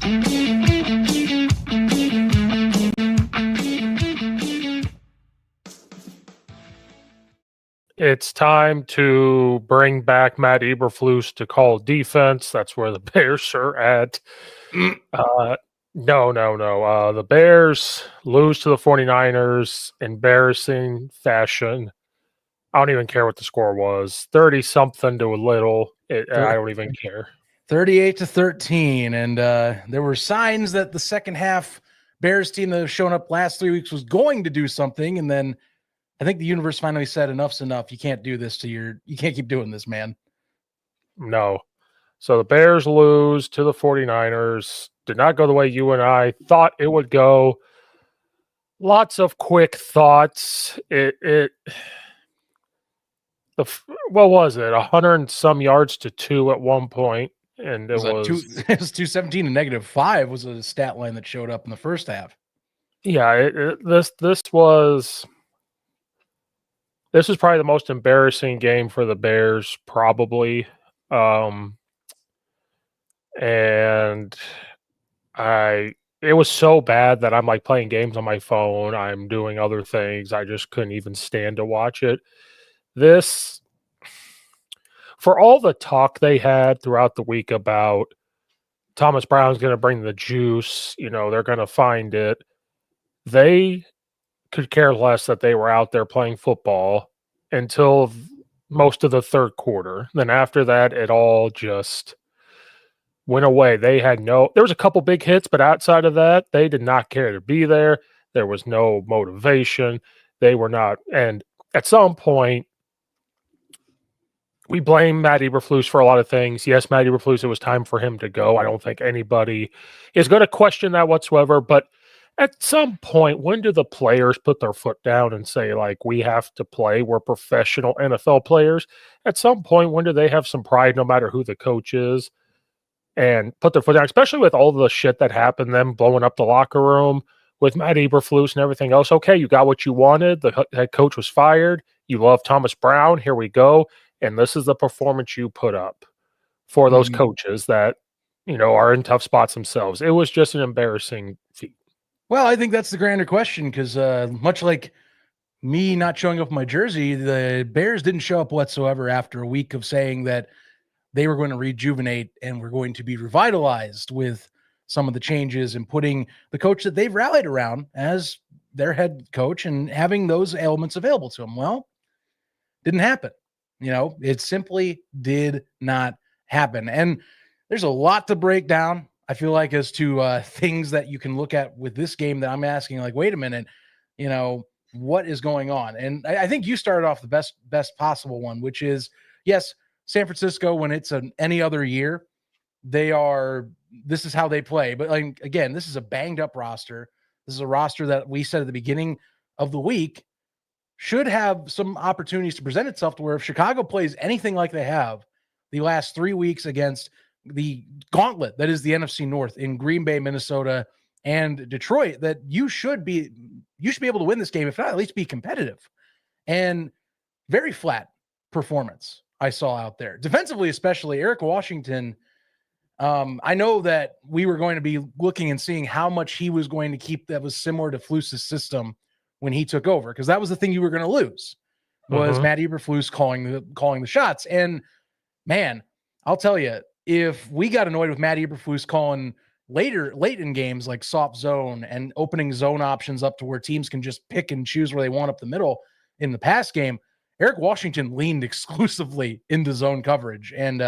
It's time to bring back Matt Eberflus to call defense. That's where the Bears are at. No. The Bears lose to the 49ers, embarrassing fashion. I don't even care what the score was. 30-something to a little. I don't even care. 38-13. And there were signs that the second half Bears team that have shown up last 3 weeks was going to do something. And then I think the universe finally said, enough's enough. You can't do this you can't keep doing this, man. No. So the Bears lose to the 49ers. Did not go the way you and I thought it would go. Lots of quick thoughts. What was it? 100 and some yards to 2 at one point. And it was 217 and -5 was a stat line that showed up in the first half. Yeah, this was probably the most embarrassing game for the Bears, probably. And it was so bad that I'm like playing games on my phone. I'm doing other things. I just couldn't even stand to watch it. For all the talk they had throughout the week about Thomas Brown's going to bring the juice, they're going to find it. They could care less that they were out there playing football until most of the third quarter. Then after that, it all just went away. There was a couple big hits, but outside of that, they did not care to be there. There was no motivation. They were not. And at some point, we blame Matt Eberflus for a lot of things. Yes, Matt Eberflus, it was time for him to go. I don't think anybody is going to question that whatsoever. But at some point, when do the players put their foot down and say, like, we have to play? We're professional NFL players. At some point, when do they have some pride, no matter who the coach is, and put their foot down, especially with all the shit that happened, them blowing up the locker room with Matt Eberflus and everything else? Okay, you got what you wanted. The head coach was fired. You love Thomas Brown. Here we go. And this is the performance you put up for those coaches that, are in tough spots themselves. It was just an embarrassing feat. Well, I think that's the grander question because much like me not showing up in my jersey, the Bears didn't show up whatsoever after a week of saying that they were going to rejuvenate and were going to be revitalized with some of the changes and putting the coach that they've rallied around as their head coach and having those elements available to them. Well, didn't happen. It simply did not happen. And there's a lot to break down, I feel like, as to things that you can look at with this game that I'm asking, like, wait a minute, what is going on? And I think you started off the best possible one, which is, yes, San Francisco, when it's any other year, this is how they play. But again, this is a banged up roster. This is a roster that we said at the beginning of the week should have some opportunities to present itself to where if Chicago plays anything like they have the last 3 weeks against the gauntlet that is the NFC North in Green Bay, Minnesota, and Detroit, that you should be able to win this game, if not at least be competitive. And very flat performance I saw out there. Defensively, especially, Eric Washington, I know that we were going to be looking and seeing how much he was going to keep that was similar to Flus's system when he took over, because that was the thing you were going to lose, was Matt Eberflus calling the shots. And man, I'll tell you, if we got annoyed with Matt Eberflus calling late in games like soft zone and opening zone options up to where teams can just pick and choose where they want up the middle in the pass game, Eric Washington leaned exclusively into zone coverage, and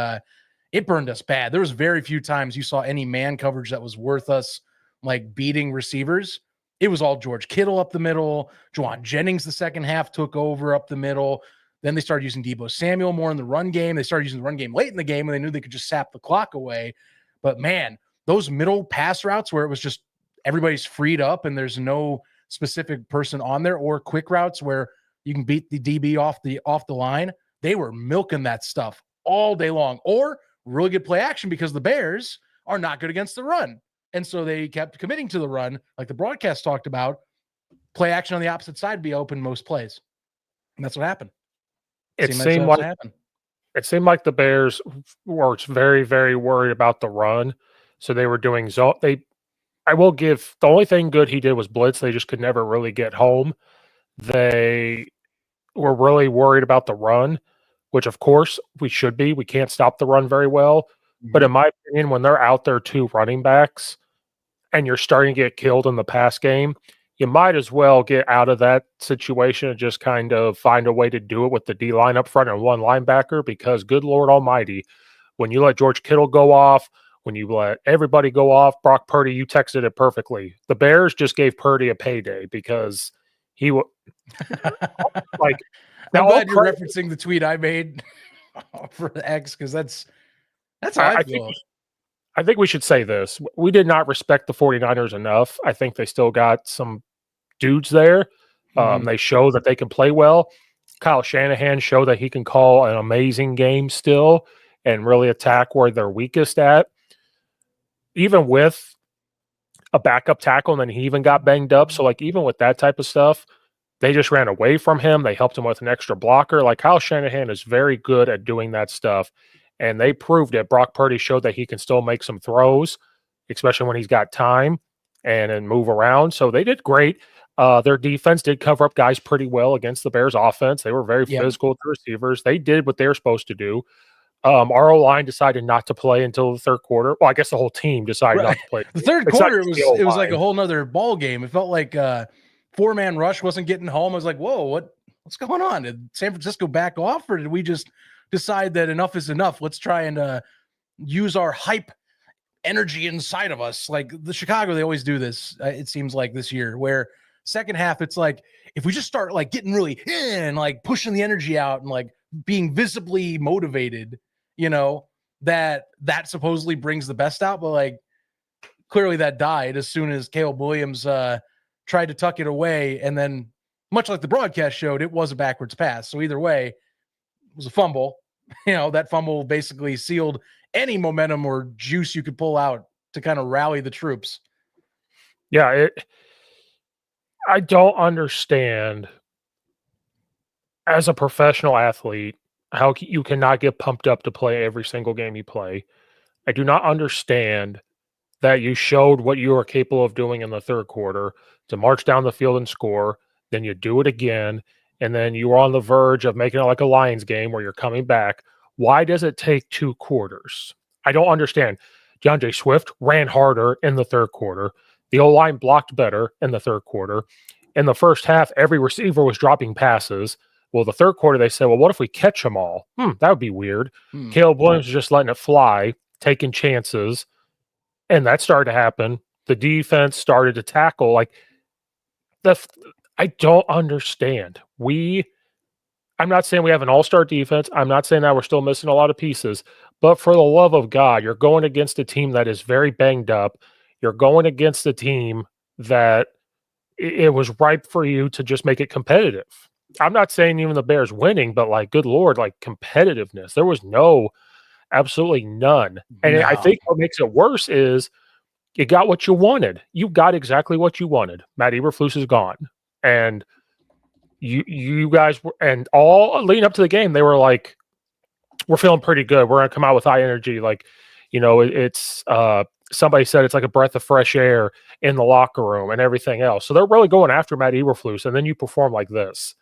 it burned us bad. There was very few times you saw any man coverage that was worth us like beating receivers. It was all George Kittle up the middle. Juwan Jennings the second half took over up the middle. Then they started using Deebo Samuel more in the run game. They started using the run game late in the game, and they knew they could just sap the clock away. But man, those middle pass routes where it was just everybody's freed up and there's no specific person on there, or quick routes where you can beat the DB off the line, they were milking that stuff all day long. Or really good play action, because the Bears are not good against the run. And so they kept committing to the run, like the broadcast talked about. Play action on the opposite side be open most plays. And that's what happened. It seemed like the Bears were very, very worried about the run. So they were doing zone. I will give the only thing good he did was blitz. They just could never really get home. They were really worried about the run, which of course we should be. We can't stop the run very well. But in my opinion, when they're out there two running backs and you're starting to get killed in the pass game, you might as well get out of that situation and just kind of find a way to do it with the D line up front and one linebacker, because good Lord Almighty, when you let George Kittle go off, when you let everybody go off, Brock Purdy, you texted it perfectly. The Bears just gave Purdy a payday because he was like, I'm glad you're referencing the tweet I made for the X, because that's how I feel. I think we should say this. We did not respect the 49ers enough. I think they still got some dudes there. They show that they can play well. Kyle Shanahan showed that he can call an amazing game still and really attack where they're weakest at. Even with a backup tackle, and then he even got banged up. So, like, even with that type of stuff, they just ran away from him. They helped him with an extra blocker. Like, Kyle Shanahan is very good at doing that stuff. And they proved it. Brock Purdy showed that he can still make some throws, especially when he's got time and move around. So they did great. Their defense did cover up guys pretty well against the Bears offense. They were very physical with the receivers. They did what they were supposed to do. Our O-line decided not to play until the third quarter. Well, I guess the whole team decided not to play. The third quarter, it was like a whole nother ball game. It felt like four-man rush wasn't getting home. I was like, whoa, what's going on? Did San Francisco back off, or did we just decide that enough is enough? Let's try and use our hype energy inside of us. Like the Chicago, they always do this. It seems like this year, where second half, it's like, if we just start like getting really in, like pushing the energy out and like being visibly motivated, that supposedly brings the best out. But like, clearly that died as soon as Caleb Williams tried to tuck it away. And then, much like the broadcast showed, it was a backwards pass. So either way, it was a fumble. That fumble basically sealed any momentum or juice you could pull out to kind of rally the troops. Yeah, I don't understand, as a professional athlete, how you cannot get pumped up to play every single game you play. I do not understand that you showed what you are capable of doing in the third quarter to march down the field and score, then you do it again, and then you are on the verge of making it like a Lions game where you're coming back. Why does it take 2 quarters? I don't understand. DeAndre Swift ran harder in the third quarter. The O-line blocked better in the third quarter. In the first half, every receiver was dropping passes. Well, the third quarter, they said, well, what if we catch them all? That would be weird. Caleb Williams was just letting it fly, taking chances, and that started to happen. The defense started to tackle. Like, I don't understand. I'm not saying we have an all-star defense. I'm not saying that we're still missing a lot of pieces. But for the love of God, you're going against a team that is very banged up. You're going against a team that it was ripe for you to just make it competitive. I'm not saying even the Bears winning, but like, good Lord, like competitiveness. There was absolutely none. And I think what makes it worse is you got what you wanted. You got exactly what you wanted. Matt Eberflus is gone. And you guys were, and all leading up to the game, they were like, we're feeling pretty good. We're going to come out with high energy. Like, it's somebody said it's like a breath of fresh air in the locker room and everything else. So they're really going after Matt Eberflus, and then you perform like this.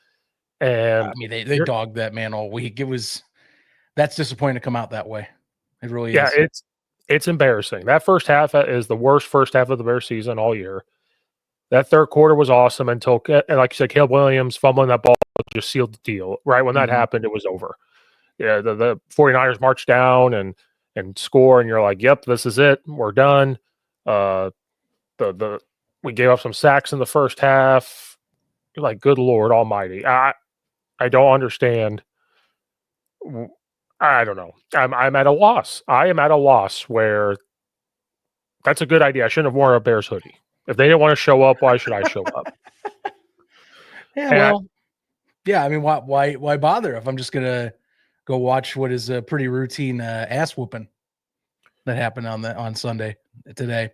And I mean, they dogged that man all week. That's disappointing to come out that way. It really is. Yeah, it's embarrassing. That first half is the worst first half of the Bears season all year. That third quarter was awesome until, like you said, Caleb Williams fumbling that ball just sealed the deal. Right when that happened, it was over. Yeah, the 49ers marched down and score, and you're like, yep, this is it. We're done. We gave up some sacks in the first half. You're like, good Lord Almighty. I don't understand. I don't know. I'm at a loss. I am at a loss where that's a good idea. I shouldn't have worn a Bears hoodie. If they didn't want to show up, why should I show up? Yeah, I mean, why bother if I'm just gonna go watch what is a pretty routine ass whooping that happened on Sunday today,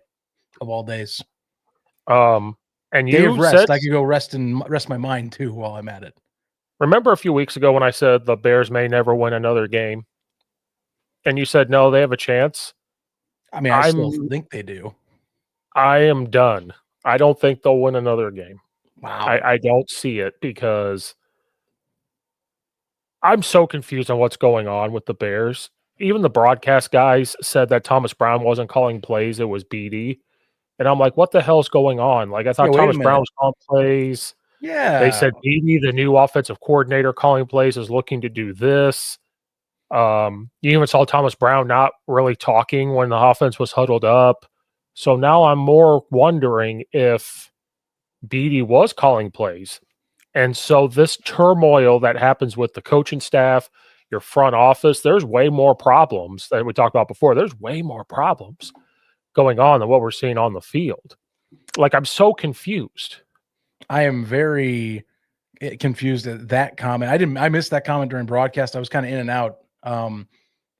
of all days. And day of rest, I could go rest my mind too while I'm at it. Remember a few weeks ago when I said the Bears may never win another game, and you said no, they have a chance. I mean, I still I'm think they do. I am done. I don't think they'll win another game. Wow. I don't see it because I'm so confused on what's going on with the Bears. Even the broadcast guys said that Thomas Brown wasn't calling plays, it was BD. And I'm like, what the hell's going on? Like, I Yeah, thought wait a Thomas Brown minute. was calling plays. They Yeah. said BD, the new offensive coordinator calling plays, is looking to do this. You even saw Thomas Brown not really talking when the offense was huddled up. So now I'm more wondering if BD was calling plays. And so this turmoil that happens with the coaching staff, your front office, there's way more problems that we talked about before. There's way more problems going on than what we're seeing on the field. Like, I'm so confused. I am very confused at that comment. I missed that comment during broadcast. I was kind of in and out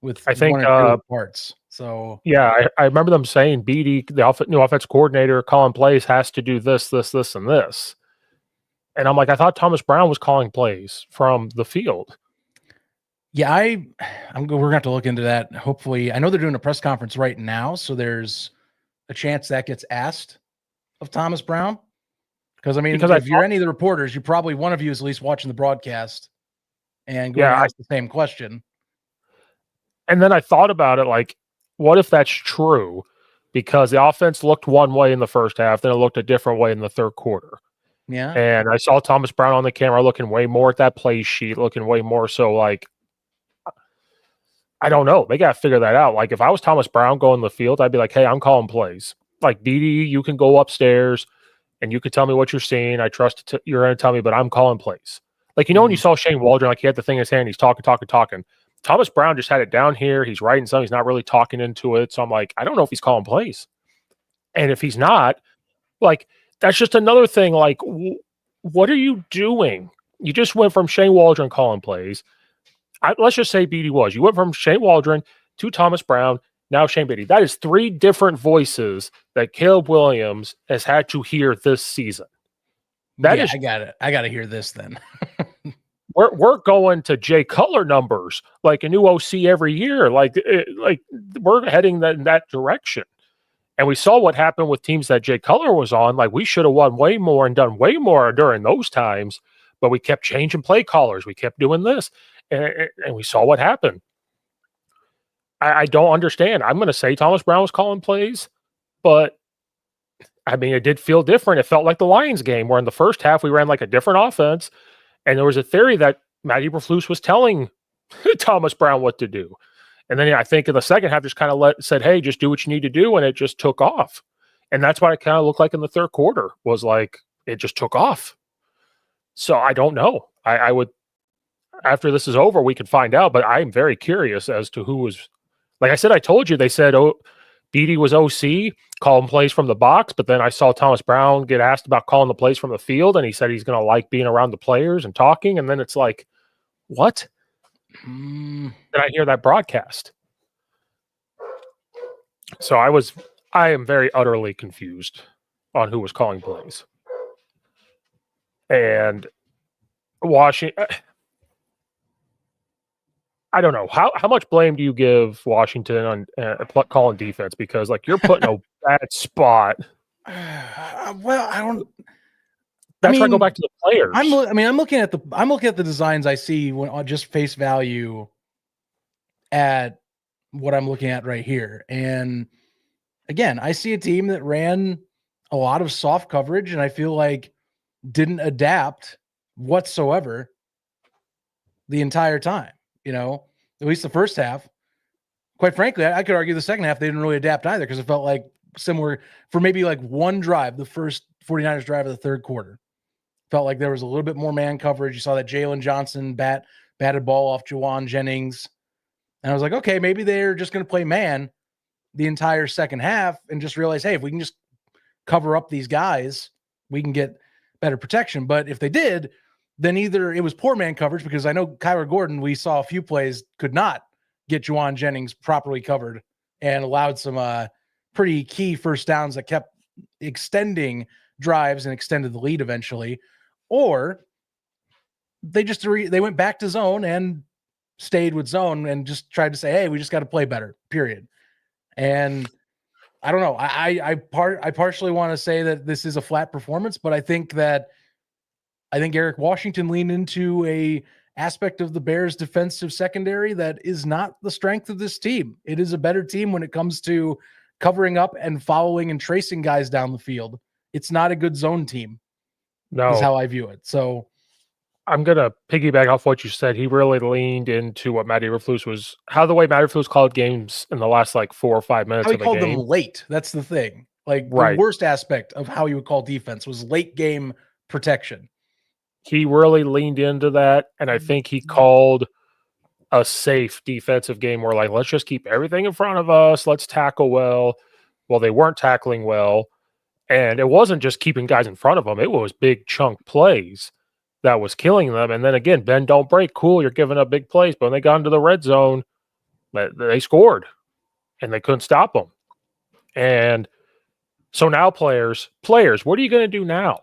with I one think, or two parts. So yeah, I remember them saying BD, the new offense coordinator, calling plays has to do this, this, this, and this. And I'm like, I thought Thomas Brown was calling plays from the field. yeah, we're gonna have to look into that. Hopefully, I know they're doing a press conference right now, so there's a chance that gets asked of Thomas Brown. Because I mean, Because I if you're thought, any of the reporters, you probably one of you is at least watching the broadcast and going to yeah, ask the same question. and then I thought about it like, what if that's true? Because the offense looked one way in the first half, then it looked a different way in the third quarter. Yeah. And I saw Thomas Brown on the camera looking way more at that play sheet, looking way more so like, I don't know. They got to figure that out. Like, if I was Thomas Brown going the field, I'd be like, hey, I'm calling plays. Like, BD, you can go upstairs and you can tell me what you're seeing. I trust you're going to tell me, but I'm calling plays. Like, when you saw Shane Waldron, like he had the thing in his hand, he's talking, talking, talking. Thomas Brown just had it down here. He's writing something. He's not really talking into it. So I'm like, I don't know if he's calling plays. And if he's not, like, that's just another thing. Like, what are you doing? You just went from Shane Waldron calling plays. Let's just say BD was. You went from Shane Waldron to Thomas Brown, now Shane Beatty. That is three different voices that Caleb Williams has had to hear this season. That Yeah, is, I got it. I got to hear this then. we're going to Jay Cutler numbers, like a new OC every year. Like we're heading in that direction. And we saw what happened with teams that Jay Cutler was on. Like, we should have won way more and done way more during those times, but we kept changing play callers. We kept doing this, and we saw what happened. I don't understand. I'm going to say Thomas Brown was calling plays, but I mean, it did feel different. It felt like the Lions game where in the first half we ran like a different offense, and there was a theory that Matty Eberflus was telling Thomas Brown what to do. And then I think in the second half just kind of said, hey, just do what you need to do, and it just took off. And that's what it kind of looked like in the third quarter, was like it just took off. So I don't know. I would, after this is over, we could find out, but I'm very curious as to who was, like I said, I told you, they said, Beatty was OC, calling plays from the box, but then I saw Thomas Brown get asked about calling the plays from the field, and he said he's going to like being around the players and talking, and then it's like, what? Did I hear that broadcast? So I am very utterly confused on who was calling plays. And Washington, I don't know. How much blame do you give Washington on calling defense? Because, like, you're put in a bad spot. Well, I don't. That's why I go back to the players. I'm looking at the designs I see when on just face value at what I'm looking at right here. And again, I see a team that ran a lot of soft coverage and I feel like didn't adapt whatsoever the entire time, at least the first half. Quite frankly, I could argue the second half, they didn't really adapt either because it felt like similar for maybe like one drive, the first 49ers drive of the third quarter. Felt like there was a little bit more man coverage. You saw that Jalen Johnson batted ball off Juwan Jennings. And I was like, okay, maybe they're just going to play man the entire second half and just realize, hey, if we can just cover up these guys, we can get better protection. But if they did, then either it was poor man coverage because I know Kyler Gordon, we saw a few plays, could not get Juwan Jennings properly covered and allowed some pretty key first downs that kept extending drives and extended the lead eventually. Or they just they went back to zone and stayed with zone and just tried to say, hey, we just got to play better, period. And I don't know. I partially want to say that this is a flat performance, but I think Eric Washington leaned into a aspect of the Bears defensive secondary that is not the strength of this team. It is a better team when it comes to covering up and following and tracing guys down the field. It's not a good zone team, is No, how I view it. So I'm gonna piggyback off what you said. He really leaned into what Matt Eberflus was how the way Matt Eberflus called games in the last like 4 or 5 minutes how he of a called them game. late. That's the thing. Like the Right. worst aspect of how he would call defense was late game protection. He really leaned into that, and I think he called a safe defensive game where like let's just keep everything in front of us, let's tackle well. Well, they weren't tackling well, and it wasn't just keeping guys in front of them, it was big chunk plays that was killing them. And then again, bend don't break. Cool, you're giving up big plays, but when they got into the red zone, they scored and they couldn't stop them. And so now players, what are you going to do now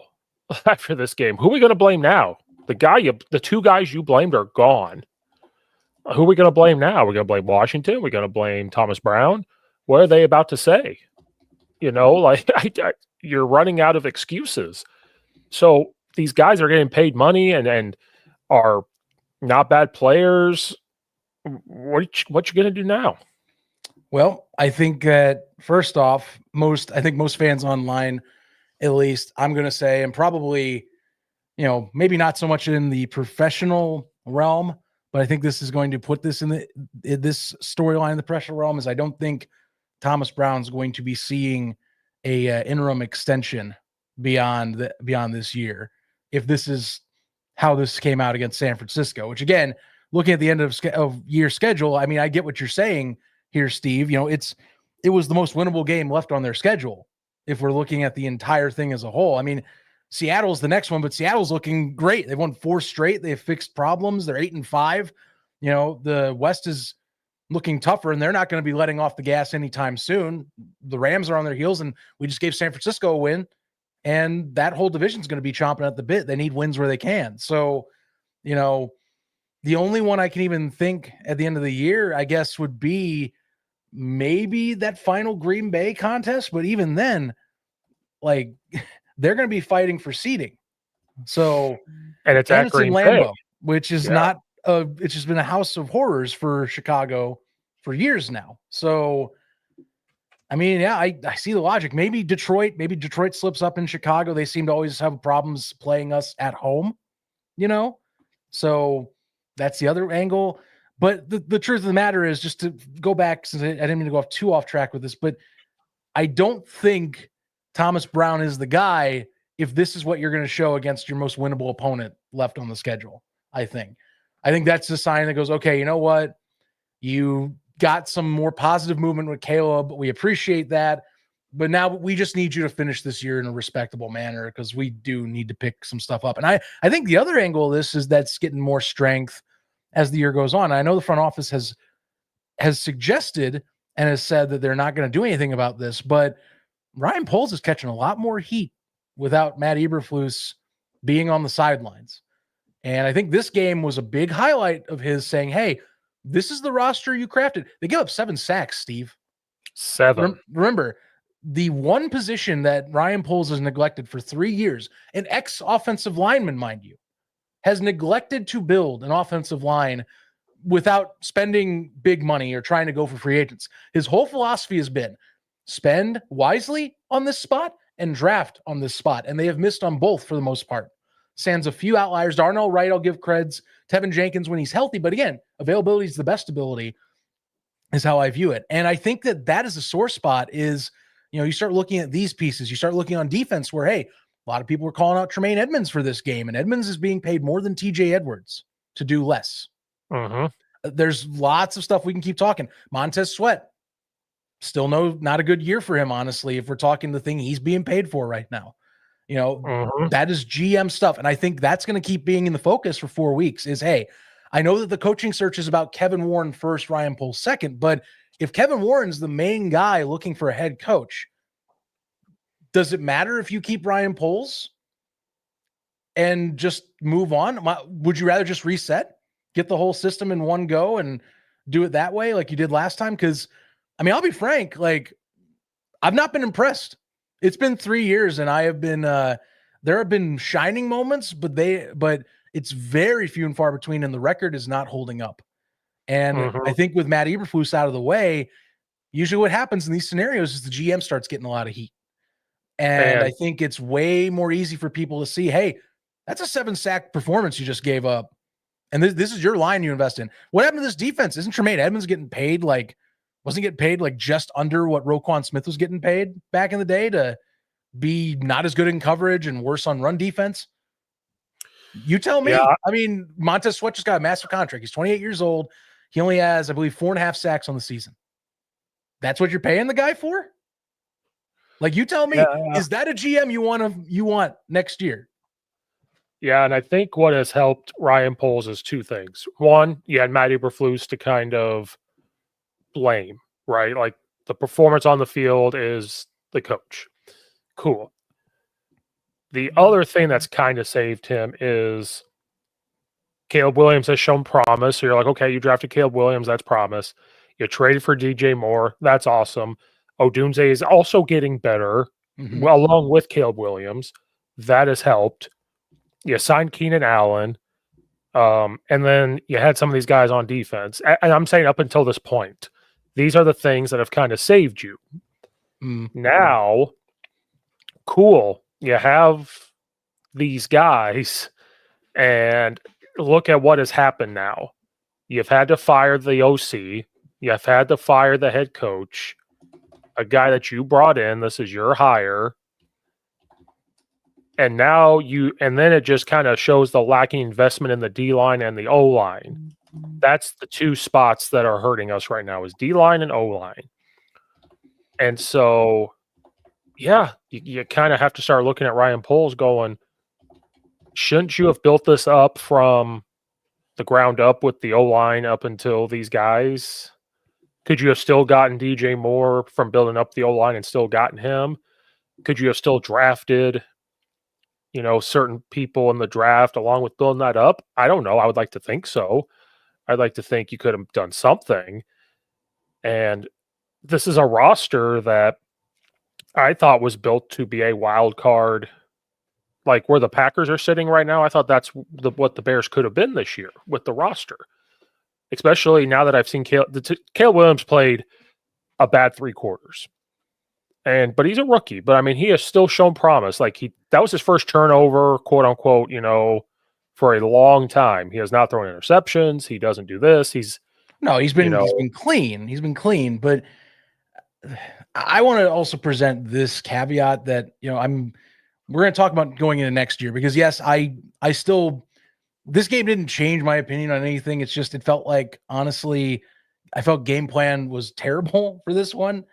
after this game? Who are we going to blame now? The two guys you blamed are gone. Who are we going to blame now? We're going to blame Washington. We're going to blame Thomas Brown. What are they about to say? Like you're running out of excuses. So these guys are getting paid money and are not bad players. What you going to do now? Well, I think that first off, most fans online, at least, I'm going to say, and probably, maybe not so much in the professional realm, but I think this is going to put this in this storyline in the professional realm. Is I don't think Thomas Brown's going to be seeing a interim extension beyond this year. If this is how this came out against San Francisco, which again, looking at the end of year schedule, I mean, I get what you're saying here, Steve. It was the most winnable game left on their schedule. If we're looking at the entire thing as a whole, I mean, Seattle's the next one, but Seattle's looking great. They've won 4 straight. They've fixed problems. They're 8-5. The West is looking tougher, and they're not going to be letting off the gas anytime soon. The Rams are on their heels, and we just gave San Francisco a win, and that whole division is going to be chomping at the bit. They need wins where they can. So, the only one I can even think at the end of the year, I guess, would be maybe that final Green Bay contest. But even then, like, they're going to be fighting for seeding. So, and it's at Green in Lambeau, Bay, which is not it's just been a house of horrors for Chicago for years now. So, I mean, yeah, I see the logic. Maybe Detroit slips up in Chicago. They seem to always have problems playing us at home, So that's the other angle. But the truth of the matter is, just to go back, since I didn't mean to go too off track with this, but I don't think Thomas Brown is the guy if this is what you're going to show against your most winnable opponent left on the schedule. I think that's a sign that goes, okay, you know what? You got some more positive movement with Caleb. We appreciate that. But now we just need you to finish this year in a respectable manner, because we do need to pick some stuff up. And I think the other angle of this is that's getting more strength as the year goes on. I know the front office has suggested and has said that they're not going to do anything about this, but Ryan Poles is catching a lot more heat without Matt Eberflus being on the sidelines. And I think this game was a big highlight of his saying, hey, this is the roster you crafted. They gave up 7 sacks, Steve. 7. Remember, the one position that Ryan Poles has neglected for 3 years, an ex-offensive lineman, mind you, has neglected to build an offensive line without spending big money or trying to go for free agents. His whole philosophy has been spend wisely on this spot and draft on this spot. And they have missed on both for the most part. Sans a few outliers. Darnell Wright, I'll give creds. Tevin Jenkins when he's healthy. But again, availability is the best ability, is how I view it. And I think that is a sore spot is, you start looking at these pieces. You start looking on defense where, hey, a lot of people were calling out Tremaine Edmonds for this game. And Edmonds is being paid more than TJ Edwards to do less. There's lots of stuff we can keep talking. Montez Sweat, still not a good year for him, honestly, if we're talking the thing he's being paid for right now. That is GM stuff. And I think that's going to keep being in the focus for 4 weeks is, hey, I know that the coaching search is about Kevin Warren first, Ryan Poles second, but if Kevin Warren's the main guy looking for a head coach, does it matter if you keep Ryan Poles and just move on? Would you rather just reset, get the whole system in one go and do it that way like you did last time? Because, I mean, I'll be frank, like, I've not been impressed. It's been 3 years, and I have been. There have been shining moments, but it's very few and far between, and the record is not holding up. And I think with Matt Eberflus out of the way, usually what happens in these scenarios is the GM starts getting a lot of heat. And I think it's way more easy for people to see, hey, that's a 7-sack performance you just gave up. And this is your line you invest in. What happened to this defense? Isn't Tremaine Edmonds getting paid wasn't getting paid like just under what Roquan Smith was getting paid back in the day to be not as good in coverage and worse on run defense? You tell me. Yeah. I mean, Montez Sweat just got a massive contract. He's 28 years old. He only has, I believe, 4.5 sacks on the season. That's what you're paying the guy for? Like, you tell me, is that a GM you want next year? Yeah, and I think what has helped Ryan Poles is two things. One, you had Matt Eberflus to kind of blame, right? Like the performance on the field is the coach. Cool. The other thing that's kind of saved him is Caleb Williams has shown promise. So you're like, okay, you drafted Caleb Williams, that's promise. You traded for DJ Moore, that's awesome. Odunze is also getting better, well, along with Caleb Williams. That has helped. You signed Keenan Allen, and then you had some of these guys on defense. And I'm saying up until this point, these are the things that have kind of saved you. Now, cool, you have these guys, and look at what has happened now. You've had to fire the OC. You've had to fire the head coach, a guy that you brought in. This is your hire. And now then it just kind of shows the lacking investment in the D-line and the O-line. That's the two spots that are hurting us right now is D-line and O-line. And so, yeah, you kind of have to start looking at Ryan Poles going, shouldn't you have built this up from the ground up with the O-line up until these guys? Could you have still gotten DJ Moore from building up the O-line and still gotten him? Could you have still drafted, certain people in the draft along with building that up? I don't know. I would like to think so. I'd like to think you could have done something. And this is a roster that I thought was built to be a wild card. Like where the Packers are sitting right now, I thought that's what the Bears could have been this year with the roster. Especially now that I've seen Caleb Williams played a bad 3 quarters. But he's a rookie. But I mean, he has still shown promise. Like that was his first turnover, quote unquote, for a long time. He has not thrown interceptions. He doesn't do this. He's been clean. He's been clean. But I want to also present this caveat that, we're going to talk about going into next year because yes, this game didn't change my opinion on anything. It's just, it felt like, honestly, I felt game plan was terrible for this one.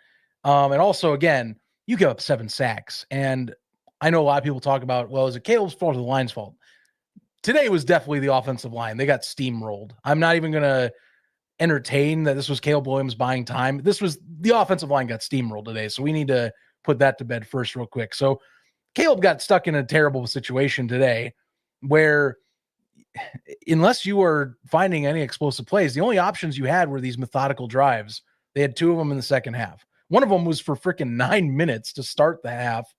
And also, again, you give up 7 sacks. And I know a lot of people talk about, well, is it Caleb's fault or the line's fault? Today was definitely the offensive line. They got steamrolled. I'm not even going to entertain that this was Caleb Williams buying time. This was the offensive line got steamrolled today. So we need to put that to bed first real quick. So Caleb got stuck in a terrible situation today where unless you were finding any explosive plays, the only options you had were these methodical drives. They had 2 of them in the second half. One of them was for freaking 9 minutes to start the half,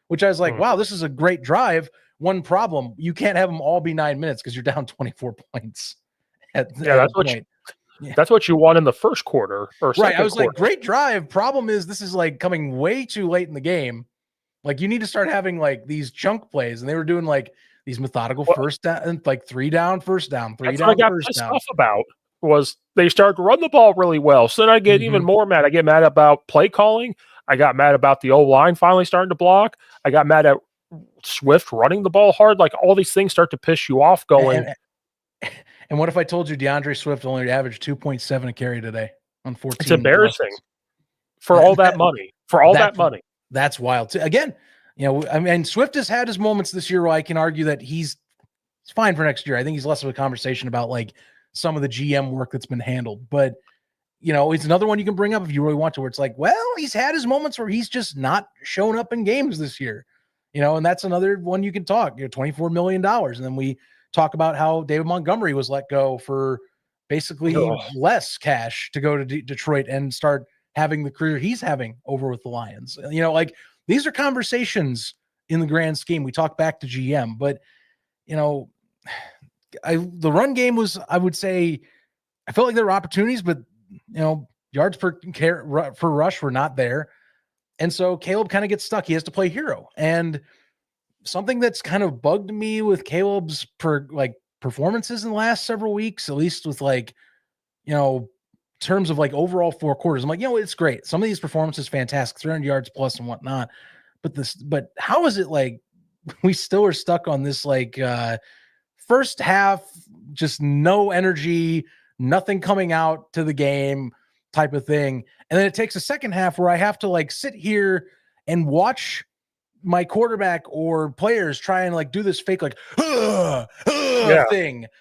which I was like, wow, this is a great drive. One problem, you can't have them all be 9 minutes because you're down 24 points. That's what you want in the first quarter or second right. I was quarter. Like, great drive. Problem is, this is like coming way too late in the game. Like, you need to start having like these chunk plays, and they were doing like these methodical first down, like 3 down, first down, 3 down, first down. Stuff about was they started to run the ball really well. So then I get even more mad. I get mad about play calling. I got mad about the O-line finally starting to block. I got mad at Swift running the ball hard. Like all these things start to piss you off going. And what if I told you DeAndre Swift only averaged 2.7 a carry today on 14? It's embarrassing for all that money. That's wild. Again, I mean, Swift has had his moments this year where I can argue that he's fine for next year. I think he's less of a conversation about like some of the GM work that's been handled. But, it's another one you can bring up if you really want to, where it's like, well, he's had his moments where he's just not shown up in games this year, and that's another one you can talk, $24 million. And then we talk about how David Montgomery was let go for basically less cash to go to Detroit and start having the career he's having over with the Lions. Like these are conversations in the grand scheme. We talk back to GM, but the run game was, I would say, I felt like there were opportunities, but yards per rush were not there. And so Caleb kind of gets stuck. He has to play hero. And something that's kind of bugged me with Caleb's performances in the last several weeks, at least with terms of overall 4 quarters. I'm like, it's great. Some of these performances, fantastic, 300 yards plus and whatnot. But how is it we still are stuck on this first half, just no energy, nothing coming out to the game type of thing. And then it takes a second half where I have to sit here and watch my quarterback or players try and do this fake thing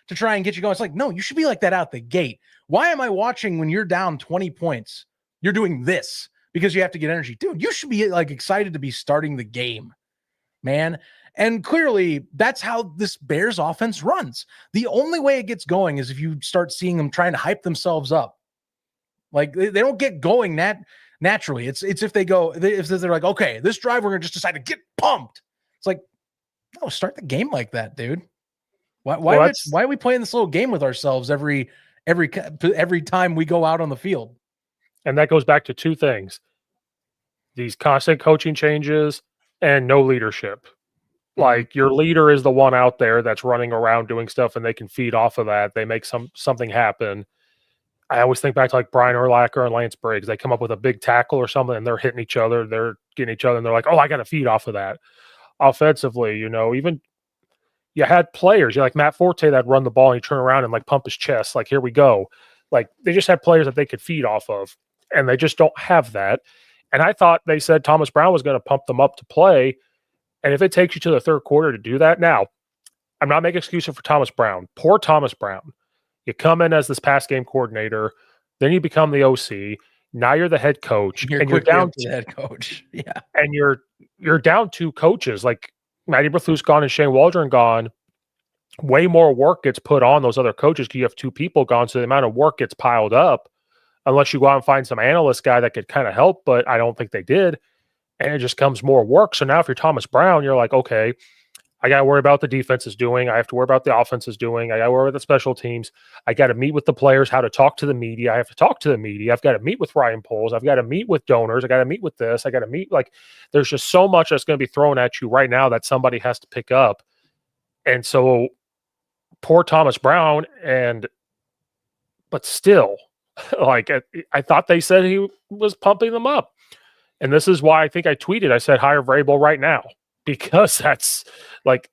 to try and get you going. It's no, you should be like that out the gate. Why am I watching when you're down 20 points? You're doing this because you have to get energy. Dude, you should be excited to be starting the game, man. And clearly that's how this Bears offense runs. The only way it gets going is if you start seeing them trying to hype themselves up. They don't get going naturally. It's if they're okay, this drive, we're going to just decide to get pumped. It's no, start the game like that, dude. Why are we playing this little game with ourselves every time we go out on the field? And that goes back to 2 things: these constant coaching changes and no leadership. Your leader is the one out there that's running around doing stuff, and they can feed off of that. They make something happen. I always think back to Brian Urlacher and Lance Briggs. They come up with a big tackle or something, and they're hitting each other. They're getting each other, and they're like, "Oh, I got to feed off of that." Offensively, even you had players, you Matt Forte that run the ball and he turn around and pump his chest, here we go. They just had players that they could feed off of, and they just don't have that. And I thought they said Thomas Brown was going to pump them up to play. And if it takes you to the third quarter to do that, now, I'm not making excuses for Thomas Brown. Poor Thomas Brown. You come in as this pass game coordinator, then you become the OC. Now you're the head coach, and you're down to the head coach. Yeah, and you're down 2 coaches. Matty Eberflus gone and Shane Waldron gone. Way more work gets put on those other coaches because you have 2 people gone, so the amount of work gets piled up. Unless you go out and find some analyst guy that could kind of help, but I don't think they did. And it just comes more work. So now if you're Thomas Brown, you're okay, I got to worry about the defense is doing. I have to worry about the offense is doing. I got to worry about the special teams. I got to meet with the players, how to talk to the media. I have to talk to the media. I've got to meet with Ryan Poles. I've got to meet with donors. I got to meet with this. I got to meet there's just so much that's going to be thrown at you right now that somebody has to pick up. And so poor Thomas Brown. But still, I thought they said he was pumping them up. And this is why I think I tweeted, I said, hire Vrabel right now, because that's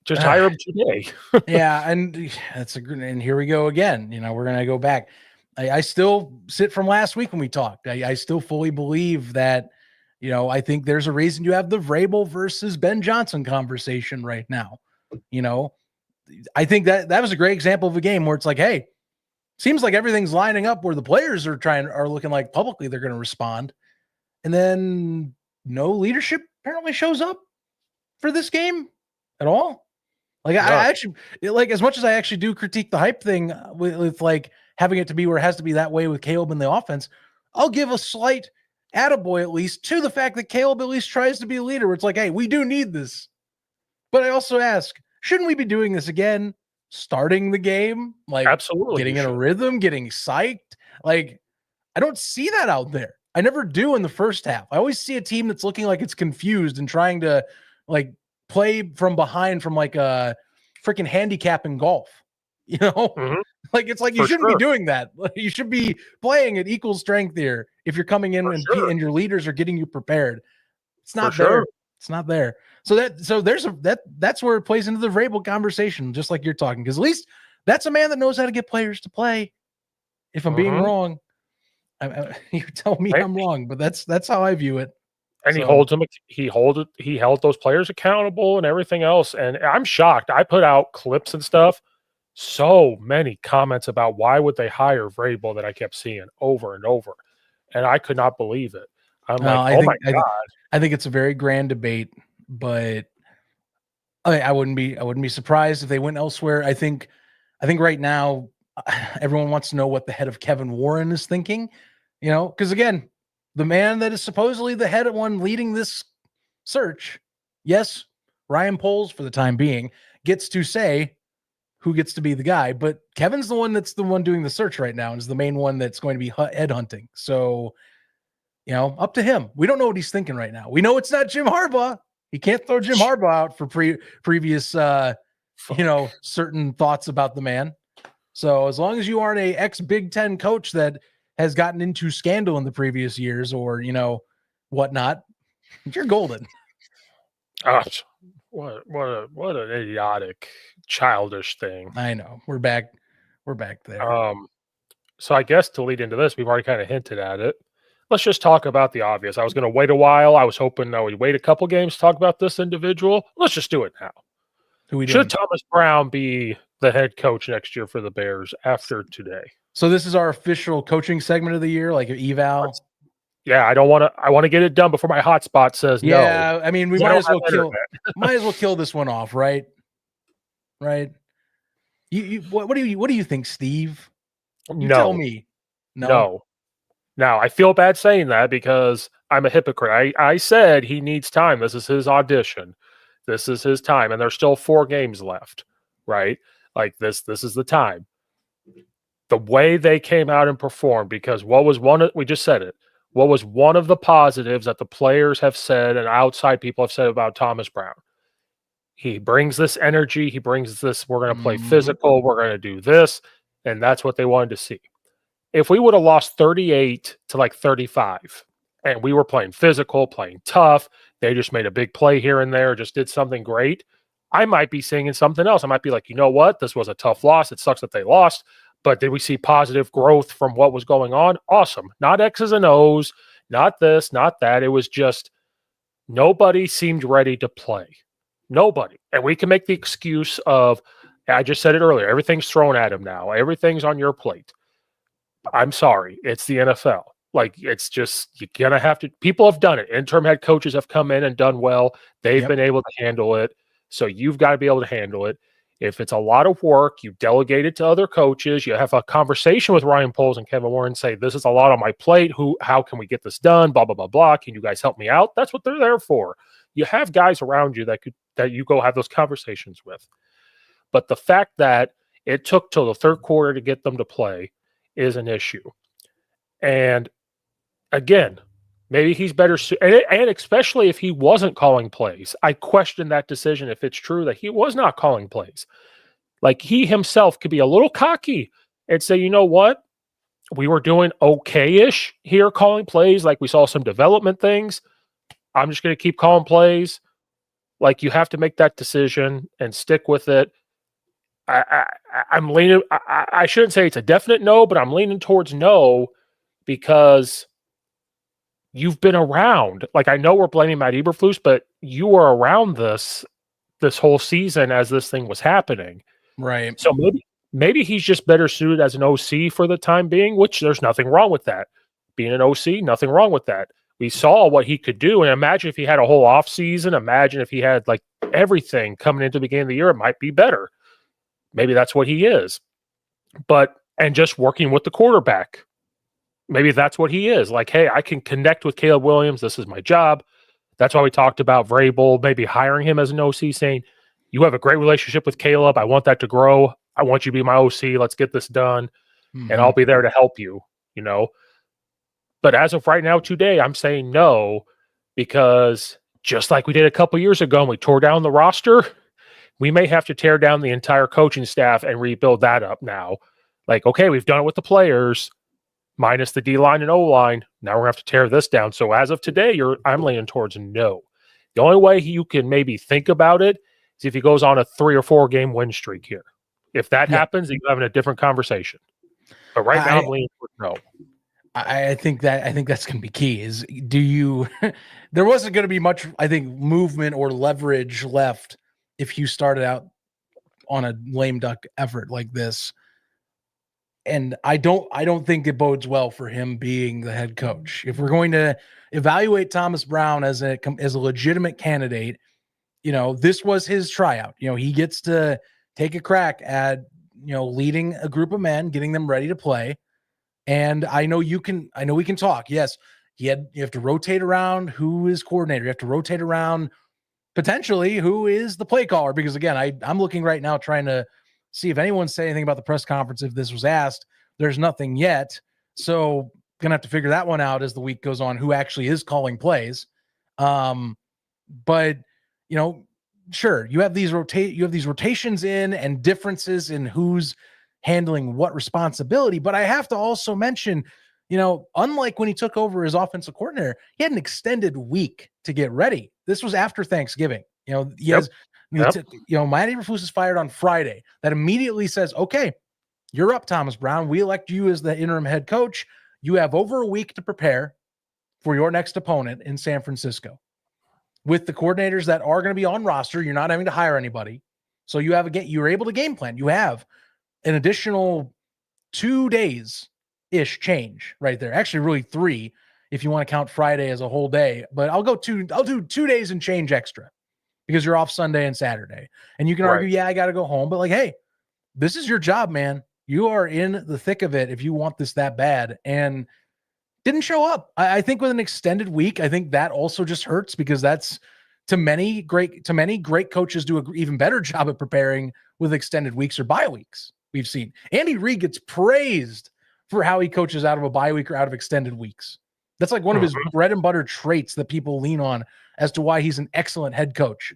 just hire him today. Yeah. And and here we go again. We're going to go back. I still sit from last week when we talked. I still fully believe that, I think there's a reason you have the Vrabel versus Ben Johnson conversation right now. I think that was a great example of a game where it's hey, seems like everything's lining up where the players are looking like publicly they're going to respond. And then no leadership apparently shows up for this game at all. I actually as much as I actually do critique the hype thing with having it to be where it has to be that way with Caleb in the offense, I'll give a slight attaboy at least to the fact that Caleb at least tries to be a leader where it's hey, we do need this. But I also ask, shouldn't we be doing this again? Starting the game? Absolutely. Getting in a rhythm, getting psyched. I don't see that out there. I never do in the first half. I always see a team that's looking like it's confused and trying to play from behind from a freaking handicap in golf. Mm-hmm. It's you shouldn't be doing that. You should be playing at equal strength here if you're coming in and your leaders are getting you prepared. It's not there. It's not there. So that's where it plays into the Vrabel conversation, just like you're talking, because at least that's a man that knows how to get players to play. If I'm being wrong, you tell me I'm wrong, but that's how I view it. And he held those players accountable and everything else. And I'm shocked. I put out clips and stuff. So many comments about why would they hire Vrabel that I kept seeing over and over. And I could not believe it. I'm my God. I think it's a very grand debate, but I wouldn't be surprised if they went elsewhere. I think right now everyone wants to know what the head of Kevin Warren is thinking, because again, the man that is supposedly the head one leading this search, yes, Ryan Poles for the time being gets to say who gets to be the guy, but Kevin's the one that's the one doing the search right now and is the main one that's going to be head hunting. So, up to him. We don't know what he's thinking right now. We know it's not Jim Harbaugh. He can't throw Jim Harbaugh out for previous, certain thoughts about the man. So as long as you aren't a ex-Big Ten coach that has gotten into scandal in the previous years or, whatnot, you're golden. Gosh, what an idiotic, childish thing. I know. We're back there. So I guess to lead into this, we've already kind of hinted at it. Let's just talk about the obvious. I was going to wait a while. I was hoping I would wait a couple games to talk about this individual. Let's just do it now. Should Thomas Brown be the head coach next year for the Bears after today? So this is our official coaching segment of the year, like an eval. Yeah, I want to get it done before my hotspot says no. Yeah, I mean, we might as well kill this one off, right? Right. What do you think, Steve? You tell me. No. Now, I feel bad saying that because I'm a hypocrite. I said he needs time. This is his audition. This is his time. And there's still 4 games left, right? Like this is the time. The way they came out and performed, because we just said it, what was one of the positives that the players have said and outside people have said about Thomas Brown? He brings this energy. He brings this, we're going to play physical. We're going to do this. And that's what they wanted to see. If we would have lost 38 to like 35 and we were playing physical, playing tough, they just made a big play here and there, just did something great, I might be singing something else. I might be like, you know what? This was a tough loss. It sucks that they lost. But did we see positive growth from what was going on? Awesome. Not X's and O's, not this, not that. It was just nobody seemed ready to play. Nobody. And we can make the excuse of, I just said it earlier, everything's thrown at him now. Everything's on your plate. I'm sorry. It's the NFL. Like, it's just, you're going to have to, people have done it. Interim head coaches have come in and done well. They've been able to handle it. So you've got to be able to handle it. If it's a lot of work, you delegate it to other coaches. You have a conversation with Ryan Poles and Kevin Warren, say, this is a lot on my plate. How can we get this done? Blah, blah, blah, blah. Can you guys help me out? That's what they're there for. You have guys around you that you go have those conversations with. But the fact that it took till the third quarter to get them to play is an issue. And again, maybe he's better, and especially if he wasn't calling plays. I question that decision if it's true that he was not calling plays. Like, he himself could be a little cocky and say, you know what? We were doing okay-ish here calling plays. Like, we saw some development things. I'm just going to keep calling plays. Like, you have to make that decision and stick with it. I'm leaning, I shouldn't say it's a definite no, but I'm leaning towards no because you've been around. Like, I know we're blaming Matt Eberflus, but you were around this whole season as this thing was happening. Right. So maybe he's just better suited as an OC for the time being, which there's nothing wrong with that. Being an OC, nothing wrong with that. We saw what he could do. And imagine if he had a whole off season. Imagine if he had like everything coming into the beginning of the year, it might be better. Maybe that's what he is. And just working with the quarterback. Maybe that's what he is. Like, hey, I can connect with Caleb Williams. This is my job. That's why we talked about Vrabel maybe hiring him as an OC, saying, you have a great relationship with Caleb. I want that to grow. I want you to be my OC. Let's get this done. And I'll be there to help you, But as of right now, today, I'm saying no, because just like we did a couple years ago and we tore down the roster, we may have to tear down the entire coaching staff and rebuild that up now. Like, okay, we've done it with the players, minus the D-line and O-line. Now we're going to have to tear this down. So as of today, I'm leaning towards no. The only way you can maybe think about it is if he goes on a 3 or 4 game win streak here. If that happens, you're having a different conversation. But right now, I'm leaning towards no. I think that's going to be key. Is there wasn't going to be much, I think, movement or leverage left if you started out on a lame duck effort like this. And I don't think it bodes well for him being the head coach. If we're going to evaluate Thomas Brown as a legitimate candidate, this was his tryout. He gets to take a crack at, leading a group of men, getting them ready to play. And I know we can talk. Yes, You have to rotate around who is coordinator. You have to rotate around potentially who is the play caller, because again, I'm looking right now trying to see if anyone said anything about the press conference. If this was asked, there's nothing yet. So gonna have to figure that one out as the week goes on, who actually is calling plays. But sure, you have these rotations in and differences in who's handling what responsibility. But I have to also mention, unlike when he took over as offensive coordinator, he had an extended week to get ready. This was after Thanksgiving. He has, Matt Eberflus is fired on Friday. That immediately says, okay, you're up, Thomas Brown. We elect you as the interim head coach. You have over a week to prepare for your next opponent in San Francisco. With the coordinators that are going to be on roster, you're not having to hire anybody. So you're able to game plan. You have an additional 2 days-ish change right there. Actually, really 3 if you want to count Friday as a whole day. But I'll do 2 days and change extra because you're off Sunday and Saturday. And you can argue, yeah, I got to go home. But hey, this is your job, man. You are in the thick of it if you want this that bad. And didn't show up. I think with an extended week, I think that also just hurts, because that's to many great coaches do an even better job at preparing with extended weeks or bye weeks. We've seen Andy Reid gets praised for how he coaches out of a bye week or out of extended weeks. That's like one of his bread and butter traits that people lean on as to why he's an excellent head coach.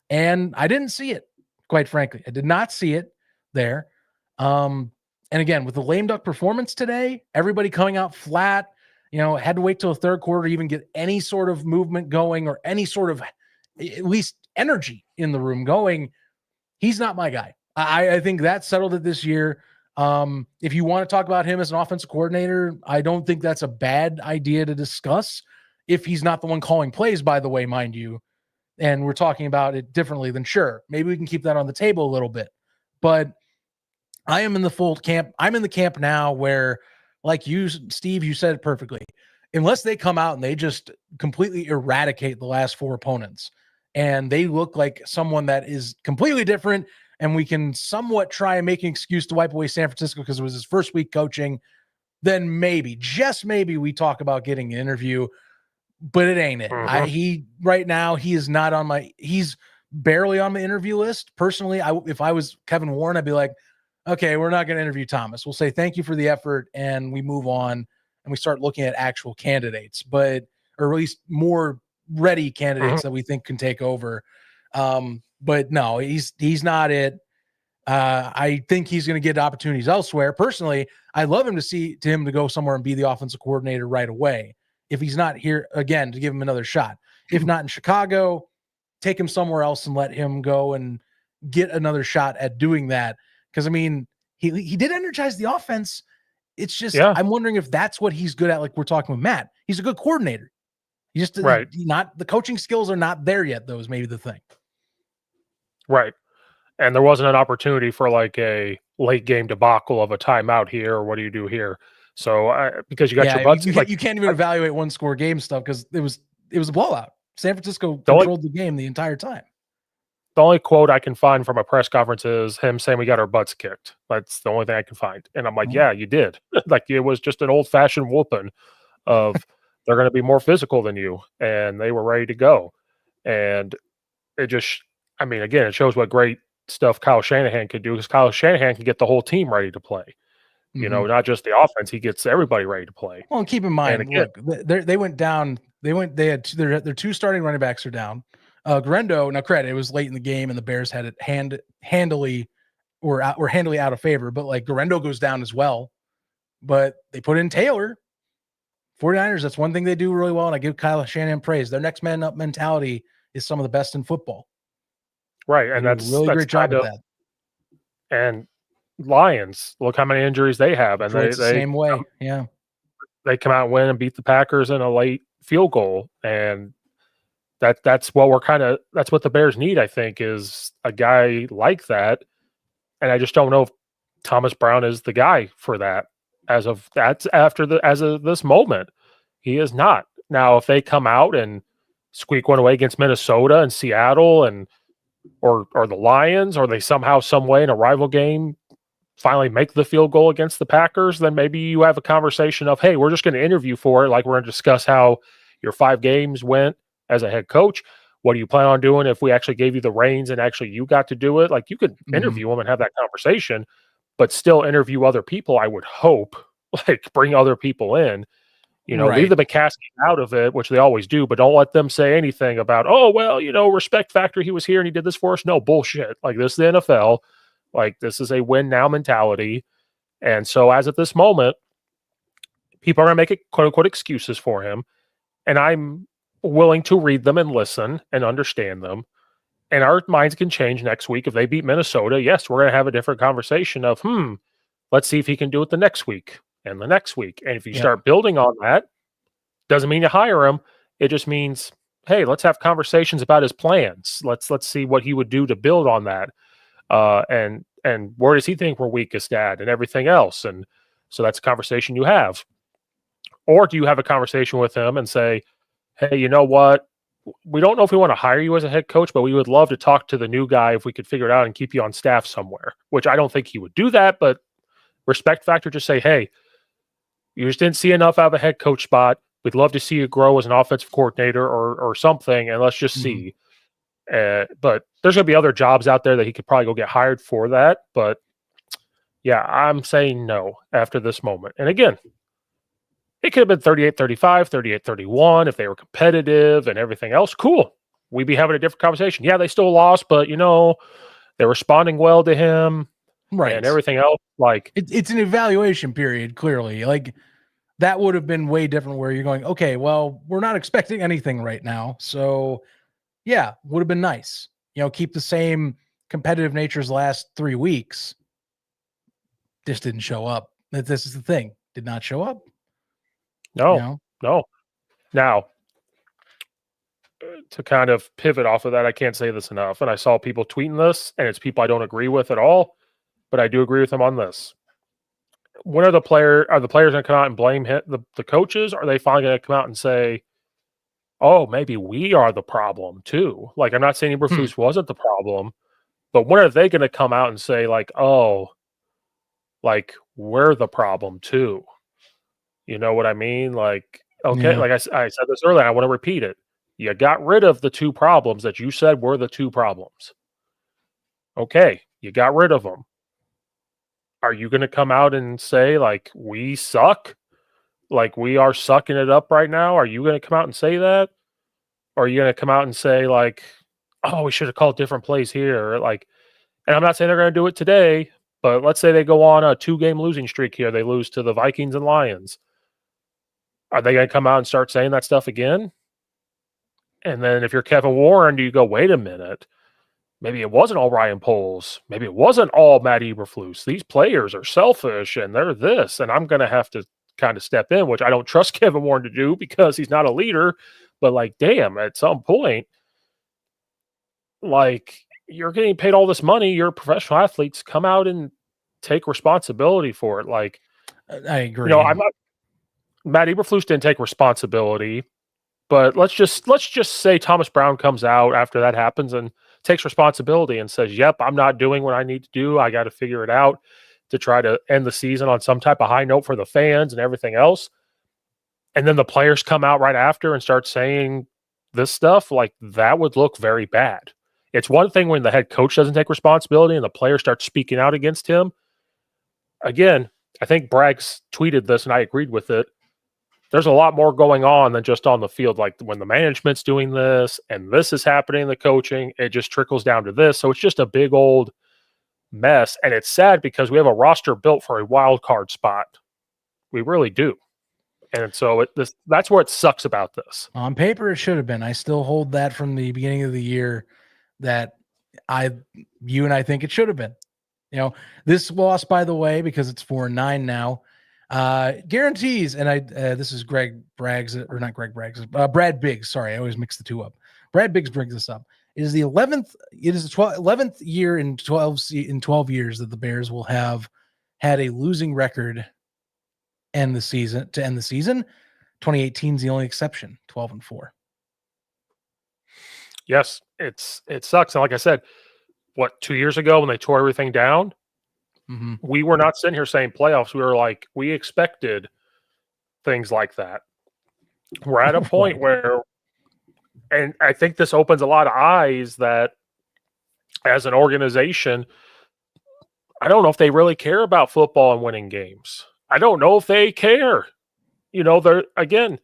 And I didn't see it, quite frankly. I did not see it there. And again, with the lame duck performance today, everybody coming out flat, had to wait till the third quarter to even get any sort of movement going or any sort of at least energy in the room going. He's not my guy. I think that settled it this year. If you want to talk about him as an offensive coordinator, I don't think that's a bad idea to discuss if he's not the one calling plays, by the way, mind you. And we're talking about it differently, then sure, maybe we can keep that on the table a little bit. But I am in the full camp. I'm in the camp now where, like you, Steve, you said it perfectly. Unless they come out and they just completely eradicate the last 4 opponents and they look like someone that is completely different, and we can somewhat try and make an excuse to wipe away San Francisco because it was his first week coaching, then maybe, just maybe, we talk about getting an interview. But it ain't it. He right now, he's barely on my interview list. Personally, if I was Kevin Warren, I'd be like, okay, we're not going to interview Thomas. We'll say thank you for the effort and we move on and we start looking at actual candidates, or at least more ready candidates that we think can take over. But no, he's not it. I think he's going to get opportunities elsewhere. Personally, I'd love him to go somewhere and be the offensive coordinator right away. If he's not here again, to give him another shot. If not in Chicago, take him somewhere else and let him go and get another shot at doing that. Because he did energize the offense. It's just I'm wondering if that's what he's good at. Like we're talking with Matt, he's a good coordinator. He just not the coaching skills are not there yet. Though is maybe the thing. Right, and there wasn't an opportunity for like a late game debacle of a timeout here, or what do you do here? So because you got your butts, you can't even evaluate 1-score game stuff because it was a blowout. San Francisco controlled the game the entire time. The only quote I can find from a press conference is him saying we got our butts kicked. That's the only thing I can find. And I'm like, yeah, you did. Like it was just an old-fashioned whooping of they're going to be more physical than you. And they were ready to go. And it just, again, it shows what great stuff Kyle Shanahan could do, because Kyle Shanahan can get the whole team ready to play. Not just the offense, he gets everybody ready to play. Well, and keep in mind, look, they went down. They had their 2 starting running backs are down. Grendo, now credit, it was late in the game and the Bears had it handily out of favor, but like Grendo goes down as well. But they put in Taylor. 49ers, that's one thing they do really well, and I give Kyle Shanahan praise. Their next man up mentality is some of the best in football. Right, and that's a really great job at that. And Lions, look how many injuries they have, and they the same way. They come out and win and beat the Packers in a late field goal, and that's what that's what the Bears need, I think, is a guy like that. And I just don't know if Thomas Brown is the guy for that as of this moment. He is not. Now, if they come out and squeak one away against Minnesota and Seattle or the Lions, or they somehow, some way in a rival game finally make the field goal against the Packers, then maybe you have a conversation of, hey, we're just going to interview for it. Like, we're going to discuss how your 5 games went as a head coach. What do you plan on doing if we actually gave you the reins and actually you got to do it? Like, you could interview them and have that conversation, but still interview other people, I would hope, like bring other people in, leave the McCaskey out of it, which they always do, but don't let them say anything about, oh, well, respect factor, he was here and he did this for us. No, bullshit. Like, this is the NFL. Like, this is a win now mentality. And so as at this moment, people are going to make it quote unquote excuses for him. And I'm willing to read them and listen and understand them. And our minds can change next week. If they beat Minnesota, yes, we're going to have a different conversation of, let's see if he can do it the next week and the next week. And if you start building on that, doesn't mean you hire him. It just means, hey, let's have conversations about his plans. Let's see what he would do to build on that. And where does he think we're weakest at and everything else? And so that's a conversation you have. Or do you have a conversation with him and say, hey, you know what? We don't know if we want to hire you as a head coach, but we would love to talk to the new guy if we could figure it out and keep you on staff somewhere, which I don't think he would do that, but respect factor, just say, hey, you just didn't see enough out of a head coach spot. We'd love to see you grow as an offensive coordinator or something, and let's just see. But there's going to be other jobs out there that he could probably go get hired for that. But yeah, I'm saying no after this moment. And again, it could have been 38-35, 38-31 if they were competitive and everything else. Cool. We'd be having a different conversation. Yeah, they still lost, but they're responding well to him, right? And everything else. Like, it's an evaluation period. Clearly, like that would have been way different. Where you're going, okay, well, we're not expecting anything right now, so yeah, would have been nice. Keep the same competitive nature as the last 3 weeks. Just didn't show up. This is the thing. Did not show up. No. Now, to kind of pivot off of that, I can't say this enough. And I saw people tweeting this, and it's people I don't agree with at all, but I do agree with them on this. When are the players going to come out and blame the coaches? Or are they finally going to come out and say, oh, maybe we are the problem too? Like, I'm not saying Eberflus wasn't the problem, but when are they going to come out and say, like, oh, like, we're the problem too? You know what I mean? Like, okay, like I said this earlier, I want to repeat it. You got rid of the 2 problems that you said were the 2 problems. Okay, you got rid of them. Are you going to come out and say, like, we suck? Like, we are sucking it up right now? Are you going to come out and say that? Or are you going to come out and say, like, oh, we should have called different plays here? Like, and I'm not saying they're going to do it today, but let's say they go on a 2-game losing streak here. They lose to the Vikings and Lions. Are they going to come out and start saying that stuff again? And then if you're Kevin Warren, do you go, wait a minute, maybe it wasn't all Ryan Poles. Maybe it wasn't all Matt Eberflus. These players are selfish and they're this, and I'm going to have to kind of step in, which I don't trust Kevin Warren to do because he's not a leader. But like, damn, at some point, like, you're getting paid all this money. You're professional athletes. Come out and take responsibility for it. Like, I agree. I'm not. Matt Eberflus didn't take responsibility. But let's just say Thomas Brown comes out after that happens and takes responsibility and says, yep, I'm not doing what I need to do. I got to figure it out to try to end the season on some type of high note for the fans and everything else. And then the players come out right after and start saying this stuff. Like, that would look very bad. It's one thing when the head coach doesn't take responsibility and the players start speaking out against him. Again, I think Braggs tweeted this and I agreed with it. There's a lot more going on than just on the field. Like, when the management's doing this and this is happening in the coaching, it just trickles down to this. So it's just a big old mess. And it's sad because we have a roster built for a wild card spot. We really do. And so that's what sucks about this. On paper, it should have been. I still hold that from the beginning of the year that you and I think it should have been. This loss, by the way, because it's 4-9 now, guarantees, and this is Brad Biggs. Sorry, I always mix the 2 up. Brad Biggs brings this up. It is the 11th year in 12 years that the Bears will have had a losing record to end the season. 2018 is the only exception, 12-4. Yes, it sucks. And like I said, 2 years ago when they tore everything down, Mm-hmm. We were not sitting here saying playoffs. We were like, we expected things like that. We're at a point where, and I think this opens a lot of eyes that as an organization, I don't know if they really care about football and winning games. I don't know if they care. They're, again,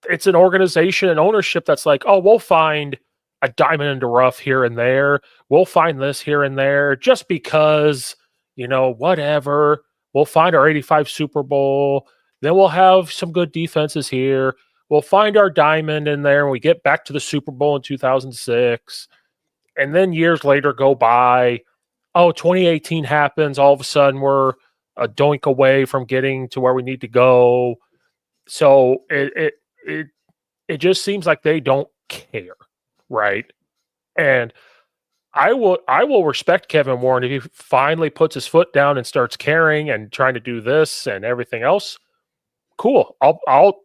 it's an organization and ownership that's like, oh, we'll find a diamond in the rough here and there. We'll find this here and there just because, whatever. We'll find our 85 Super Bowl. Then we'll have some good defenses here. We'll find our diamond in there when we get back to the Super Bowl in 2006. And then years later go by. Oh, 2018 happens. All of a sudden we're a doink away from getting to where we need to go. So it just seems like they don't care, right? And I will respect Kevin Warren if he finally puts his foot down and starts caring and trying to do this and everything else. Cool. I'll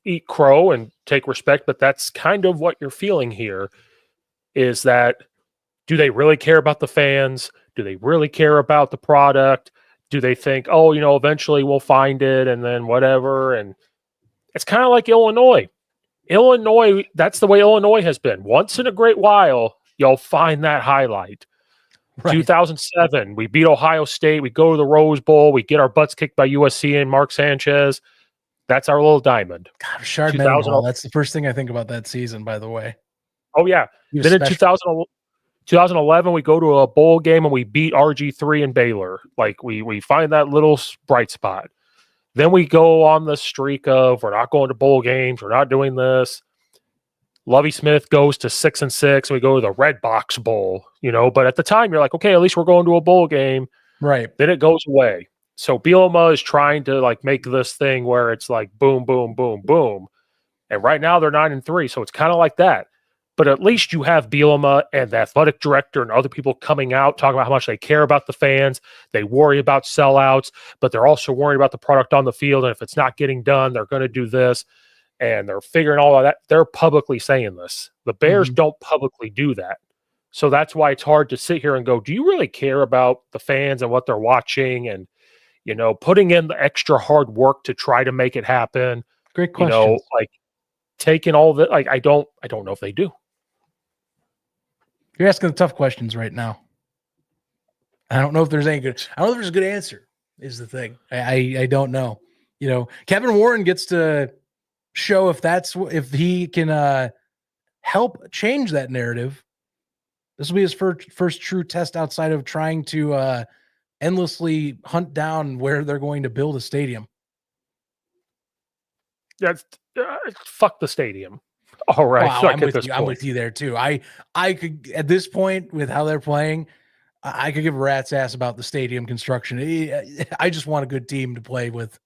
eat crow and take respect, but that's kind of what you're feeling here is that do they really care about the fans? Do they really care about the product? Do they think, oh, eventually we'll find it and then whatever? And it's kind of like Illinois. Illinois, that's the way Illinois has been. Once in a great while, you'll find that highlight. Right. 2007, we beat Ohio State. We go to the Rose Bowl. We get our butts kicked by USC and Mark Sanchez. That's our little diamond. God, Chardonnay. That's the first thing I think about that season, by the way. Oh, yeah. Then in 2011, we go to a bowl game and we beat RG3 and Baylor. Like, we find that little bright spot. Then we go on the streak of we're not going to bowl games. We're not doing this. Lovie Smith goes to 6-6. And we go to the Red Box Bowl, But at the time, you're like, okay, at least we're going to a bowl game. Right. Then it goes away. So Bielema is trying to make this thing where it's like boom, boom, boom, boom. And right now they're 9-3. So it's kind of like that. But at least you have Bielema and the athletic director and other people coming out talking about how much they care about the fans. They worry about sellouts, but they're also worried about the product on the field. And if it's not getting done, they're going to do this. And they're figuring all of that. They're publicly saying this. The Bears don't publicly do that. So that's why it's hard to sit here and go, do you really care about the fans and what they're watching and, putting in the extra hard work to try to make it happen? Great question. Taking all the, I don't know if they do. You're asking the tough questions right now. I don't know if there's any good. I don't know if there's a good answer. Is the thing. I don't know. Kevin Warren gets to show if he can help change that narrative. This will be his first true test outside of trying to endlessly hunt down where they're going to build a stadium. That's fuck the stadium. All right, wow, I'm with you there too. I could at this point with how they're playing, I could give a rat's ass about the stadium construction. I just want a good team to play with.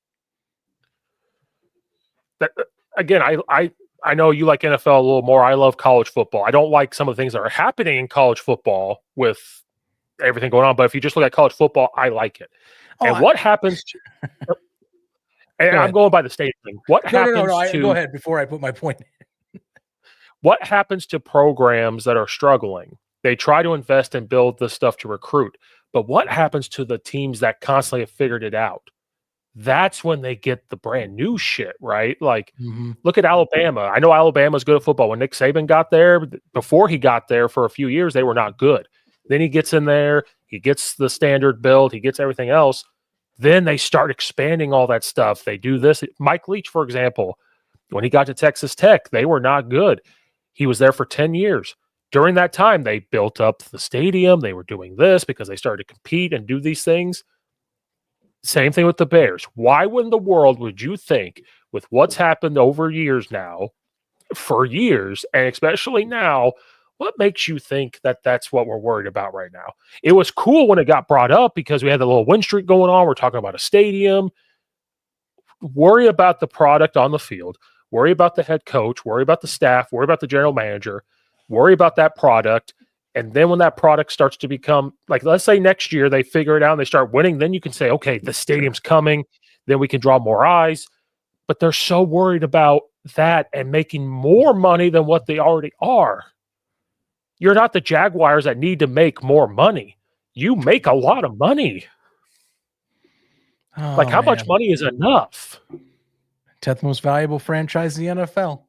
Again, I know you like NFL a little more. I love college football. I don't like some of the things that are happening in college football with everything going on. But if you just look at college football, I like it. What happens? I'm going by the stadium thing. What happens to? Go ahead before I put my point. What happens to programs that are struggling? They try to invest and build this stuff to recruit. But what happens to the teams that constantly have figured it out? That's when they get the brand new shit, right? Look at Alabama. I know Alabama's good at football. When Nick Saban got there, before he got there for a few years, they were not good. Then he gets in there, he gets the standard build, he gets everything else. Then they start expanding all that stuff. They do this. Mike Leach, for example, when he got to Texas Tech, they were not good. He was there for 10 years. During that time, they built up the stadium. They were doing this because they started to compete and do these things. Same thing with the Bears. Why in the world would you think, with what's happened over years now, for years, and especially now, what makes you think that that's what we're worried about right now? It was cool when it got brought up because we had the little win streak going on. We're talking about a stadium. Worry about the product on the field. Worry about the head coach. Worry about the staff. Worry about the general manager. Worry about that product. And then when that product starts to become, let's say next year they figure it out and they start winning, then you can say, okay, the stadium's coming. Then we can draw more eyes. But they're so worried about that and making more money than what they already are. You're not the Jaguars that need to make more money. You make a lot of money. Oh, Like, how much money is enough? 10th most valuable franchise in the NFL.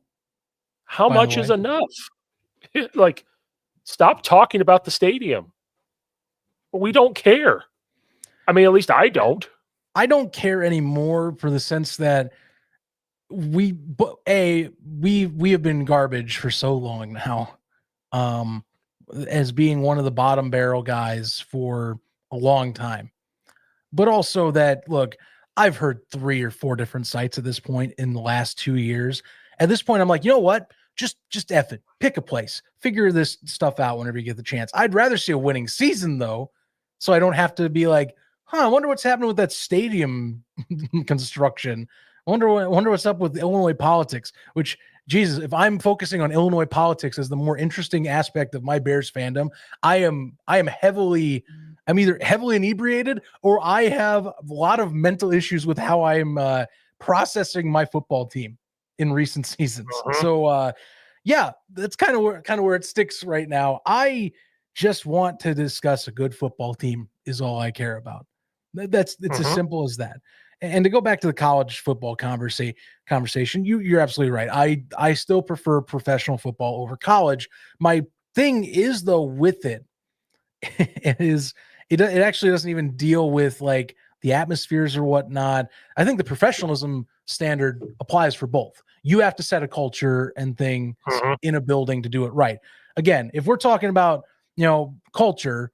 How By the much is way. enough? Like, stop talking about the stadium. We don't care. I mean, at least I don't. I don't care anymore for the sense that we have been garbage for so long now. As being one of the bottom barrel guys for a long time. But also that, look, I've heard 3 or 4 different sites at this point in the last 2 years. At this point, I'm like, you know what? Just F it. Pick a place. Figure this stuff out whenever you get the chance. I'd rather see a winning season, though, so I don't have to be like, I wonder what's happening with that stadium construction. I wonder what's up with Illinois politics, which, Jesus, if I'm focusing on Illinois politics as the more interesting aspect of my Bears fandom, I'm either heavily inebriated or I have a lot of mental issues with how I'm processing my football team in recent seasons. So yeah, that's kind of where it sticks right now. I just want to discuss a good football team is all I care about. It's as simple as that. And to go back to the college football conversation, you're absolutely right. I still prefer professional football over college. My thing is, though, with it it actually doesn't even deal with like the atmospheres or whatnot. I think the professionalism standard applies for both. You have to set a culture and things in a building to do it right. Again, if we're talking about, culture,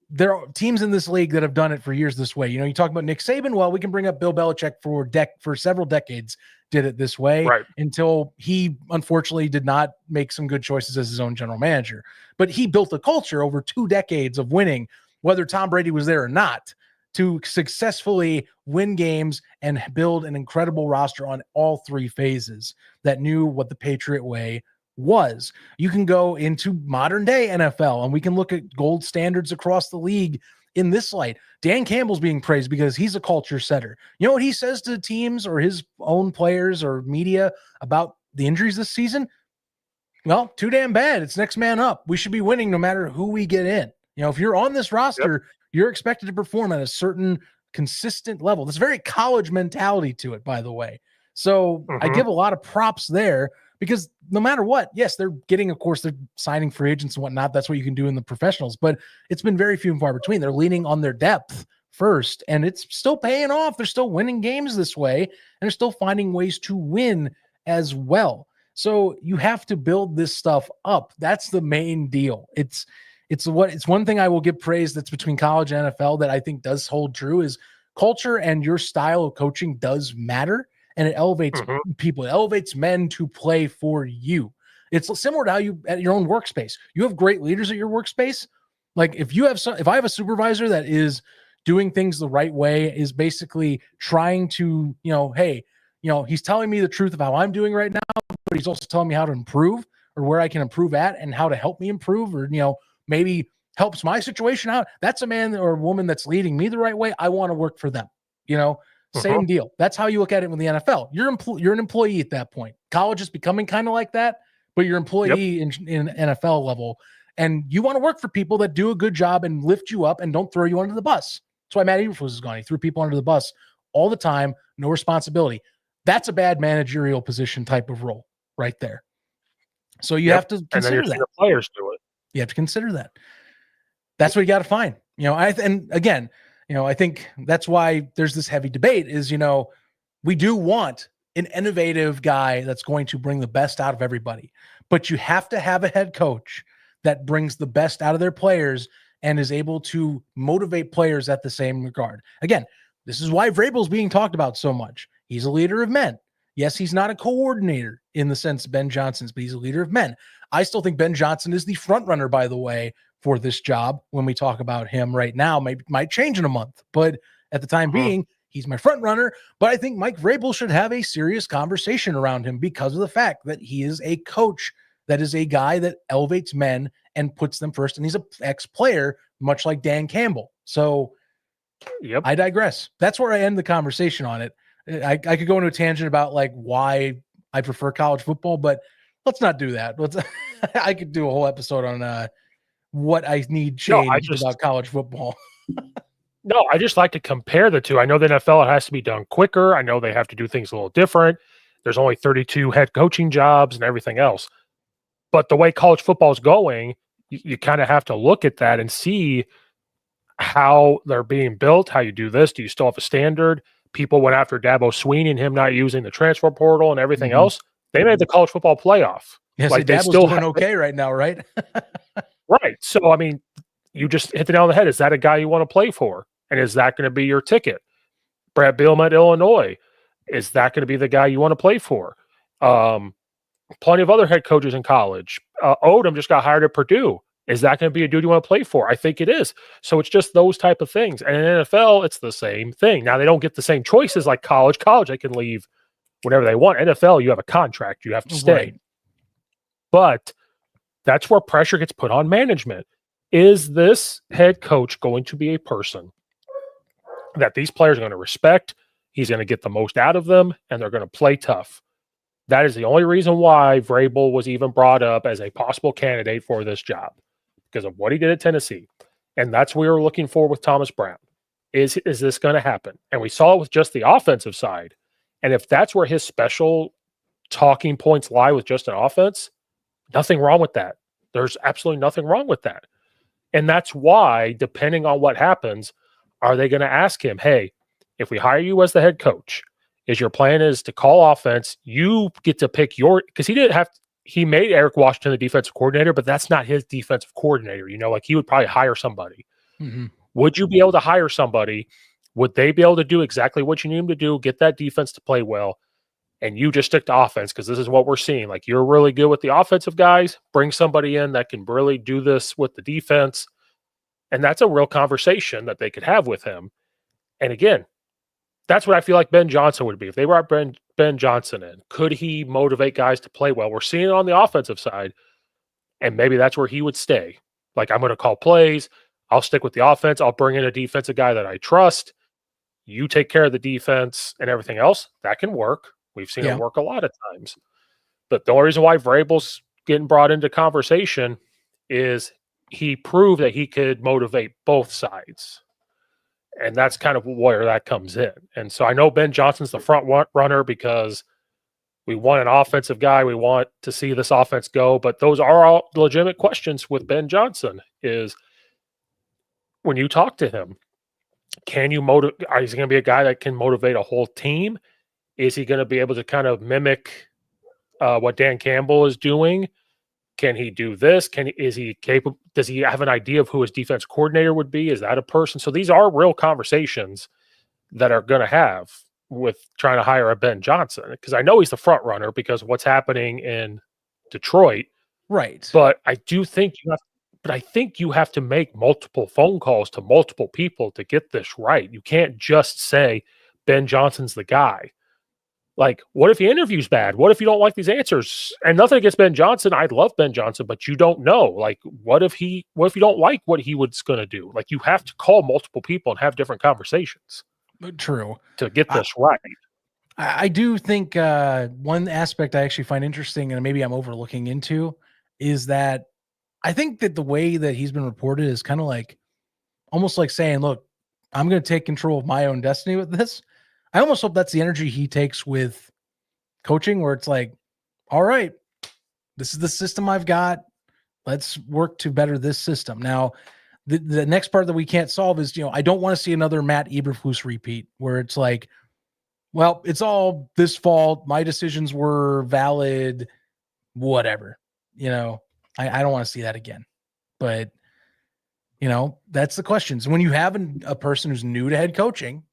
there are teams in this league that have done it for years this way. You talk about Nick Saban. Well, we can bring up Bill Belichick for several decades did it this way until he unfortunately did not make some good choices as his own general manager. But he built a culture over 2 decades of winning, whether Tom Brady was there or not, to successfully win games and build an incredible roster on all 3 phases that knew what the Patriot way was. You can go into modern day NFL and we can look at gold standards across the league in this light. Dan Campbell's being praised because he's a culture setter. You know what he says to teams or his own players or media about the injuries this season? Well, too damn bad. It's next man up. We should be winning no matter who we get in. If you're on this roster, you're expected to perform at a certain consistent level. There's a very college mentality to it, by the way. So I give a lot of props there because no matter what, yes, they're signing free agents and whatnot. That's what you can do in the professionals, but it's been very few and far between. They're leaning on their depth first, and it's still paying off. They're still winning games this way, and they're still finding ways to win as well. So you have to build this stuff up. That's the main deal. It's one thing I will give praise that's between college and NFL that I think does hold true is culture and your style of coaching does matter. And it elevates people. It elevates men to play for you. It's similar to how you at your own workspace. You have great leaders at your workspace. Like if I have a supervisor that is doing things the right way, is basically trying to, hey, he's telling me the truth of how I'm doing right now, but he's also telling me how to improve or where I can improve at and how to help me improve or, maybe helps my situation out. That's a man or a woman that's leading me the right way. I want to work for them, Same deal. That's how you look at it with the NFL. You're an employee at that point. College is becoming kind of like that, but you're an employee in NFL level, and you want to work for people that do a good job and lift you up and don't throw you under the bus. That's why Matt Eberflus is gone. He threw people under the bus all the time, no responsibility. That's a bad managerial position type of role right there. So you have to consider that. The players do it. You have to consider that. That's what you got to find. And again, I think that's why there's this heavy debate is, we do want an innovative guy that's going to bring the best out of everybody, but you have to have a head coach that brings the best out of their players and is able to motivate players at the same regard. Again, this is why Vrabel's being talked about so much. He's a leader of men. Yes, he's not a coordinator in the sense Ben Johnson's, but he's a leader of men. I still think Ben Johnson is the front runner, by the way, for this job. When we talk about him right now, might change in a month, but at the time being, he's my front runner. But I think Mike Vrabel should have a serious conversation around him because of the fact that he is a coach that is a guy that elevates men and puts them first. And he's an ex-player, much like Dan Campbell. So I digress. That's where I end the conversation on it. I could go into a tangent about like why I prefer college football, but let's not do that. I could do a whole episode on what I need No, I changed just about college football. no, I just like to compare the two. I know the NFL, it has to be done quicker. I know they have to do things a little different. There's only 32 head coaching jobs and everything else. But the way college football is going, you kind of have to look at that and see how they're being built, how you do this. Do you still have a standard? People went after Dabo Sweeney and him not using the transfer portal and everything Mhm. else. They made the college football playoff. Yeah, say Like they Dabo's still have doing okay right now, right? right. So I mean, you just hit the nail on the head. Is that a guy you want to play for? And is that going to be your ticket? Brad Bielema at Illinois. Is that going to be the guy you want to play for? Plenty of other head coaches in college. Odom just got hired at Purdue. Is that going to be a dude you want to play for? I think it is. So it's just those type of things. And in NFL, it's the same thing. Now they don't get the same choices like college. College, they can leave whenever they want. NFL, you have a contract. You have to stay. Right. But that's where pressure gets put on management. Is this head coach going to be a person that these players are going to respect? He's going to get the most out of them, and they're going to play tough. That is the only reason why Vrabel was even brought up as a possible candidate for this job, because of what he did at Tennessee. And that's what we were looking for with Thomas Brown. Is this going to happen? And we saw it with just the offensive side. And if that's where his special talking points lie with just an offense, nothing wrong with that. There's absolutely nothing wrong with that. And that's why, depending on what happens, are they going to ask him, hey, if we hire you as the head coach, is your plan is to call offense? You get to pick your, because he made Eric Washington the defensive coordinator, but that's not his defensive coordinator. Like he would probably hire somebody. Mm-hmm. Would you be able to hire somebody? Would they be able to do exactly what you need them to do, get that defense to play well, and you just stick to offense? Because this is what we're seeing. Like, you're really good with the offensive guys. Bring somebody in that can really do this with the defense. And that's a real conversation that they could have with him. And again, that's what I feel like Ben Johnson would be. If they brought Ben Johnson in, could he motivate guys to play well? We're seeing it on the offensive side, and maybe that's where he would stay. Like, I'm going to call plays. I'll stick with the offense. I'll bring in a defensive guy that I trust. You take care of the defense and everything else. That can work. We've seen it work a lot of times. But the only reason why Vrabel's getting brought into conversation is he proved that he could motivate both sides. And that's kind of where that comes in. And so I know Ben Johnson's the front runner because we want an offensive guy. We want to see this offense go. But those are all legitimate questions with Ben Johnson. Is when you talk to him, can you motivate? Is he going to be a guy that can motivate a whole team? Is he going to be able to kind of mimic what Dan Campbell is doing? Can he do this? Is he capable? Does he have an idea of who his defense coordinator would be? Is that a person? So these are real conversations that are going to have with trying to hire a Ben Johnson, because I know he's the front runner because of what's happening in Detroit. Right. But I think you have to make multiple phone calls to multiple people to get this right. You can't just say Ben Johnson's the guy. Like, what if he interviews bad? What if you don't like these answers? And nothing against Ben Johnson. I love Ben Johnson, but you don't know. Like, what if you don't like what he was going to do? Like, you have to call multiple people and have different conversations. True. To get this right. I do think one aspect I actually find interesting, and maybe I'm overlooking into, is that I think that the way that he's been reported is kind of like, almost like saying, look, I'm going to take control of my own destiny with this. I almost hope that's the energy he takes with coaching, where it's like, all right, this is the system I've got. Let's work to better this system. Now, the next part that we can't solve is, I don't want to see another Matt Eberflus repeat where it's like, well, it's all this fault. My decisions were valid, whatever. I don't want to see that again. But, that's the questions. When you have a person who's new to head coaching,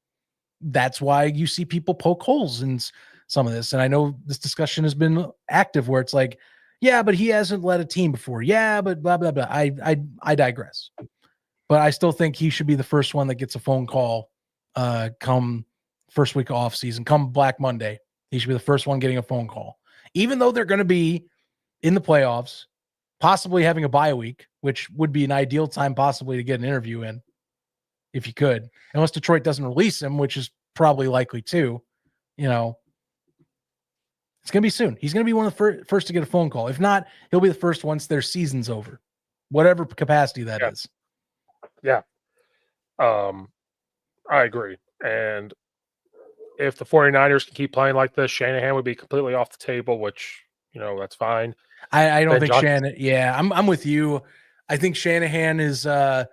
that's why you see people poke holes in some of this. And I know this discussion has been active where it's like, yeah, but he hasn't led a team before. Yeah, but blah, blah, blah. I digress. But I still think he should be the first one that gets a phone call come first week of off season, come Black Monday. He should be the first one getting a phone call. Even though they're going to be in the playoffs, possibly having a bye week, which would be an ideal time possibly to get an interview in. If you could, unless Detroit doesn't release him, which is probably likely too, it's going to be soon. He's going to be one of the first to get a phone call. If not, he'll be the first once their season's over. whatever capacity that is. Yeah. I agree. And if the 49ers can keep playing like this, Shanahan would be completely off the table, which, that's fine. I don't Ben think Johnson, Shanahan. Yeah, I'm with you. I think Shanahan is kind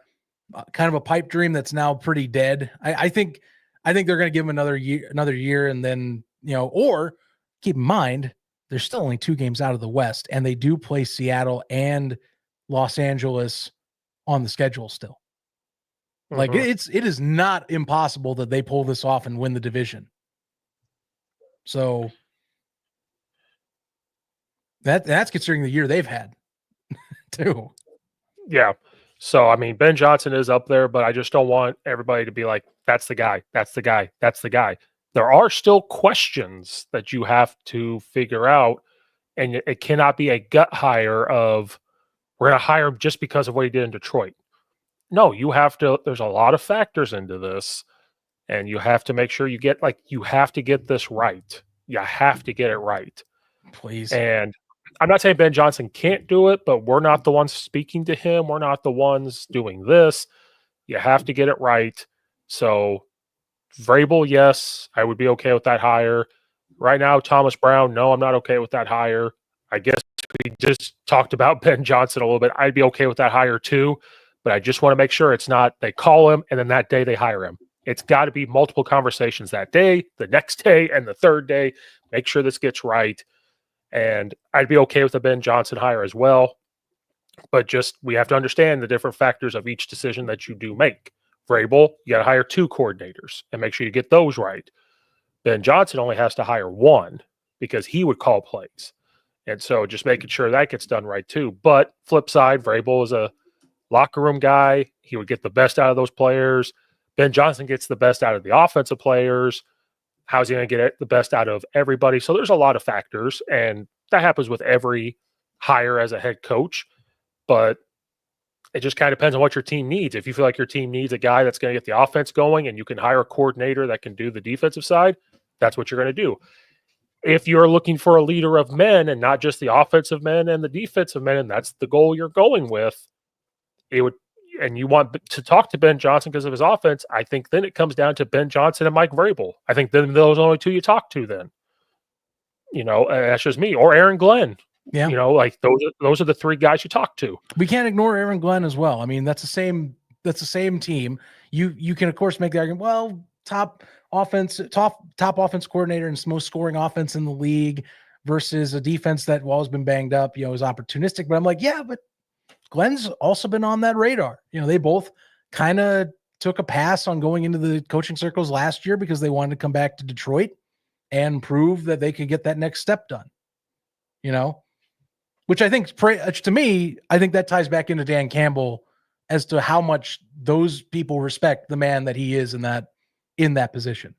of a pipe dream that's now pretty dead. I think they're going to give him another year, and then or keep in mind there's still only 2 games out of the West, and they do play Seattle and Los Angeles on the schedule still. Like it is not impossible that they pull this off and win the division. So that's considering the year they've had too. Yeah. So, I mean, Ben Johnson is up there, but I just don't want everybody to be like, that's the guy, that's the guy, that's the guy. There are still questions that you have to figure out, and it cannot be a gut hire of, we're going to hire him just because of what he did in Detroit. No, you have to, there's a lot of factors into this, and you have to make sure you have to get this right. You have to get it right. Please. And I'm not saying Ben Johnson can't do it, but we're not the ones speaking to him. We're not the ones doing this. You have to get it right. So, Vrabel, yes, I would be okay with that hire. Right now, Thomas Brown, no, I'm not okay with that hire. I guess we just talked about Ben Johnson a little bit. I'd be okay with that hire too, but I just want to make sure it's not they call him and then that day they hire him. It's got to be multiple conversations that day, the next day, and the third day. Make sure this gets right. And I'd be okay with the Ben Johnson hire as well. But just we have to understand the different factors of each decision that you do make. Vrabel, you got to hire 2 coordinators and make sure you get those right. Ben Johnson only has to hire 1 because he would call plays. And so just making sure that gets done right too. But flip side, Vrabel is a locker room guy. He would get the best out of those players. Ben Johnson gets the best out of the offensive players. How's he going to get the best out of everybody? So there's a lot of factors, and that happens with every hire as a head coach. But it just kind of depends on what your team needs. If you feel like your team needs a guy that's going to get the offense going and you can hire a coordinator that can do the defensive side, that's what you're going to do. If you're looking for a leader of men and not just the offensive men and the defensive men, and that's the goal you're going with, and you want to talk to Ben Johnson because of his offense, I think then it comes down to Ben Johnson and Mike Vrabel. I think then those are only 2 you talk to then. That's just me. Or Aaron Glenn. Yeah. Like those are the 3 guys you talk to. We can't ignore Aaron Glenn as well. I mean, that's the same team. You can of course make the argument, well, top offense coordinator and most scoring offense in the league versus a defense that has been banged up, is opportunistic. But I'm like, yeah, but Glenn's also been on that radar. They both kind of took a pass on going into the coaching circles last year because they wanted to come back to Detroit and prove that they could get that next step done. Which I think, to me, I think that ties back into Dan Campbell as to how much those people respect the man that he is in that position.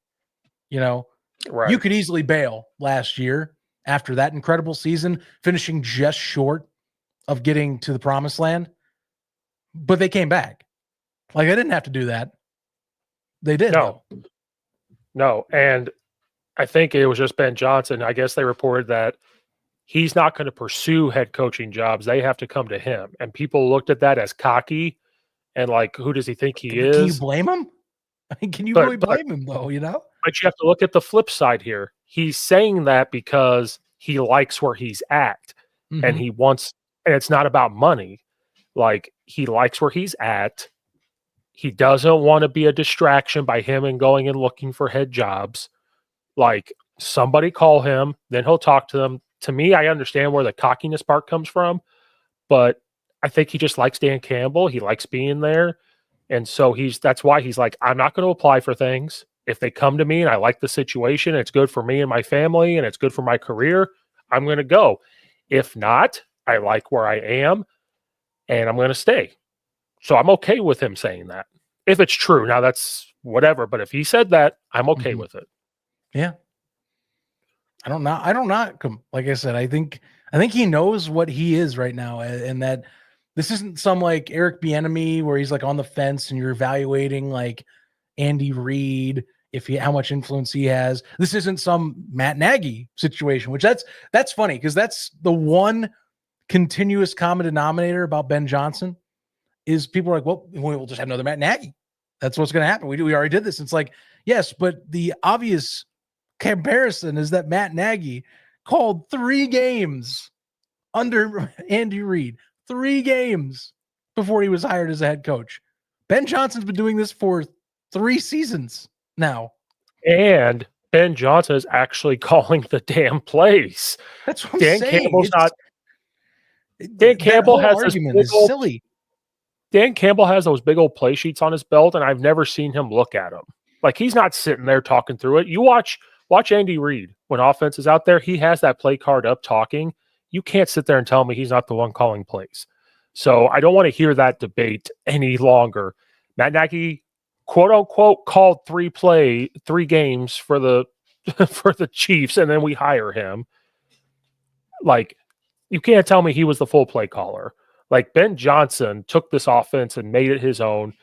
Right. You could easily bail last year after that incredible season, finishing just short of getting to the promised land, but they came back. Like, I didn't have to do that. They did. No. And I think it was just Ben Johnson. I guess they reported that he's not going to pursue head coaching jobs. They have to come to him. And people looked at that as cocky and like, who does he think he is? Can you blame him? I mean, can you really blame him though, But you have to look at the flip side here. He's saying that because he likes where he's at and he wants, and it's not about money. Like, he likes where he's at. He doesn't want to be a distraction by him and going and looking for head jobs. Like, somebody call him, then he'll talk to them. To me, I understand where the cockiness part comes from, but I think he just likes Dan Campbell. He likes being there. And so that's why he's like, I'm not going to apply for things. If they come to me and I like the situation, it's good for me and my family, and it's good for my career, I'm going to go. If not, I like where I am, and I'm going to stay. So I'm okay with him saying that. If it's true, now that's whatever. But if he said that, I'm okay with it. Yeah. I don't know. Like I said, I think he knows what he is right now, and that this isn't some like Eric Bieniemy where he's like on the fence and you're evaluating like Andy Reid, how much influence he has. This isn't some Matt Nagy situation, which that's funny because that's the one continuous common denominator about Ben Johnson is people are like, well, we'll just have another Matt Nagy. That's what's going to happen. We already did this. It's like, yes, but the obvious comparison is that Matt Nagy called 3 games under Andy Reid, 3 games before he was hired as a head coach. Ben Johnson's been doing this for 3 seasons now. And Ben Johnson is actually calling the damn plays. That's what I'm saying. Campbell's not. Dan Campbell has this argument is silly. Dan Campbell has those big old play sheets on his belt, and I've never seen him look at them. Like, he's not sitting there talking through it. You watch Andy Reid when offense is out there. He has that play card up talking. You can't sit there and tell me he's not the one calling plays. So I don't want to hear that debate any longer. Matt Nagy, quote unquote, called 3 games for the for the Chiefs, and then we hire him. Like, you can't tell me he was the full play caller. Like, Ben Johnson took this offense and made it his own.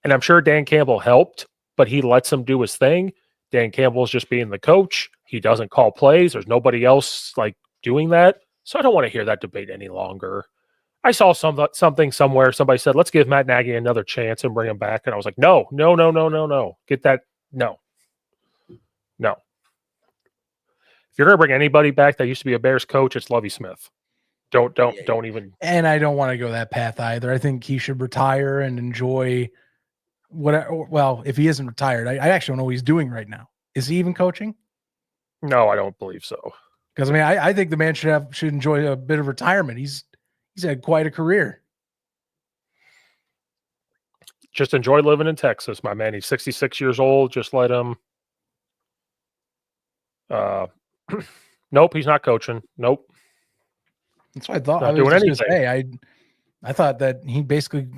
And I'm sure Dan Campbell helped, but he lets him do his thing. Dan Campbell's just being the coach. He doesn't call plays. There's nobody else like doing that. So I don't want to hear that debate any longer. I saw something somewhere. Somebody said, let's give Matt Nagy another chance and bring him back. And I was like, no. Get that. No. If you're going to bring anybody back that used to be a Bears coach, it's Lovie Smith. Don't even. And I don't want to go that path either. I think he should retire and enjoy whatever. Well, if he isn't retired, I actually don't know what he's doing right now. Is he even coaching? No, I don't believe so. Because I mean, I think the man should enjoy a bit of retirement. He's had quite a career. Just enjoy living in Texas, my man. He's 66 years old. Just let him. Nope, he's not coaching. Nope. That's what I thought. Not doing anything. I thought that he basically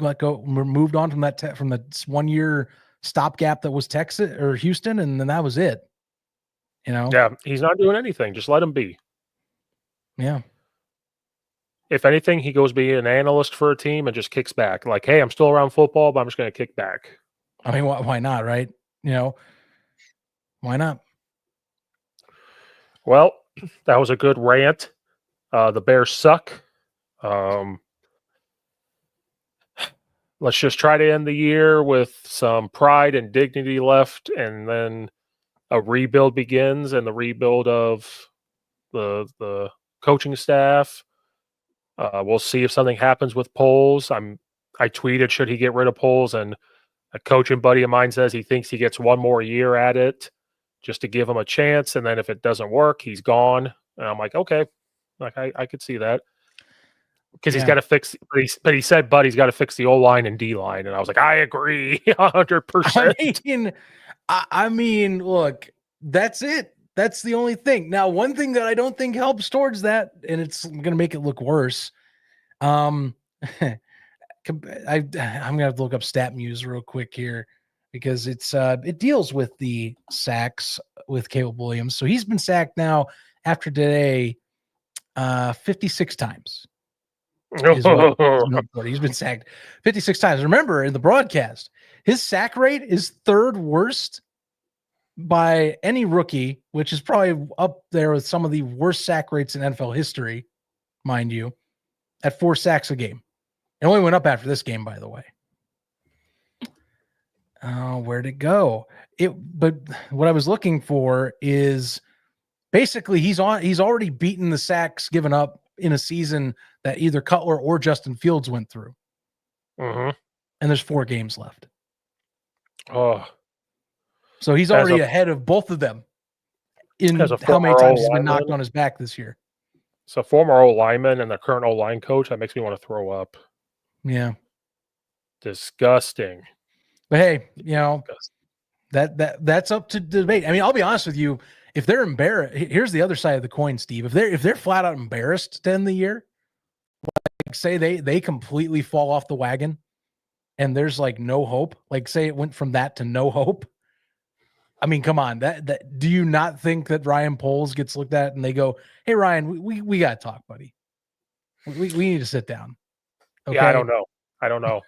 moved on from that from the 1 year stopgap that was Texas or Houston, and then that was it. You know? Yeah, he's not doing anything. Just let him be. Yeah. If anything, he goes be an analyst for a team and just kicks back. Like, hey, I'm still around football, but I'm just going to kick back. I mean, why not, right? You know, why not? Well, that was a good rant. The Bears suck. Let's just try to end the year with some pride and dignity left, and then a rebuild begins, and the rebuild of the coaching staff. We'll see if something happens with Poles. I tweeted, should he get rid of Poles? And a coaching buddy of mine says he thinks he gets 1 more year at it just to give him a chance. And then if it doesn't work, he's gone. And I'm like, okay, like I could see that. Because he's got to fix, but he said, he's got to fix the O-line and D-line. And I was like, I agree 100%. I mean, look, that's it. That's the only thing. Now, one thing that I don't think helps towards that, and it's going to make it look worse. I'm going to have to look up StatMuse real quick here because it deals with the sacks with Caleb Williams. So he's been sacked now after today 56 times. He's been sacked 56 times. Remember, in the broadcast, his sack rate is 3rd worst by any rookie, which is probably up there with some of the worst sack rates in NFL history, mind you, at 4 sacks a game. It only went up after this game, by the way. Where'd it go? But what I was looking for is basically he's already beaten the sacks given up in a season that either Cutler or Justin Fields went through. Mm-hmm. And there's 4 games left. Oh. So he's already ahead of both of them in how many times he's been knocked on his back this year. So former O-lineman and the current O-line coach, that makes me want to throw up. Yeah. Disgusting. But hey, you know, that's up to debate. I mean, I'll be honest with you. If they're embarrassed, here's the other side of the coin, Steve. If they're flat out embarrassed to end the year, like say they completely fall off the wagon and there's like no hope, like say it went from that to no hope. I mean, come on. That do you not think that Ryan Poles gets looked at and they go, "Hey Ryan, we got to talk, buddy. We need to sit down." Okay? Yeah, I don't know.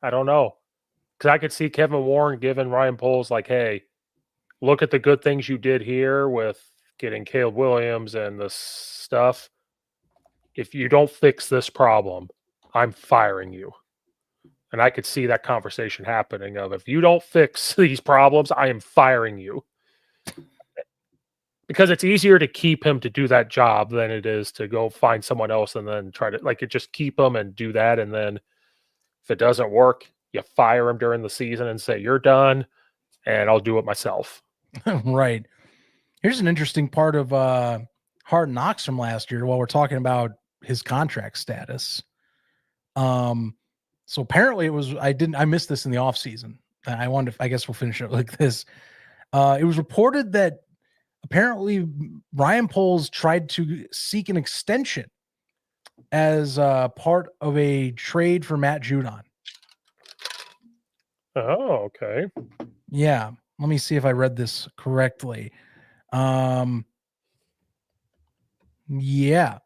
Because I could see Kevin Warren giving Ryan Poles like, "Hey, look at the good things you did here with getting Caleb Williams and the stuff. if you don't fix this problem, I'm firing you. And I could see that conversation happening of, if you don't fix these problems, I am firing you. Because it's easier to keep him to do that job than it is to go find someone else and then try to, like, it just keep him and do that. And then if it doesn't work, you fire him during the season and say, you're done, and I'll do it myself. Right. Here's an interesting part of Hard Knocks from last year while we're talking about his contract status. So apparently it was, I missed this in the offseason. I guess we'll finish it like this. It was reported that apparently Ryan Poles tried to seek an extension as part of a trade for Matt Judon. Oh, okay. Yeah. Let me see if I read this correctly. Yeah.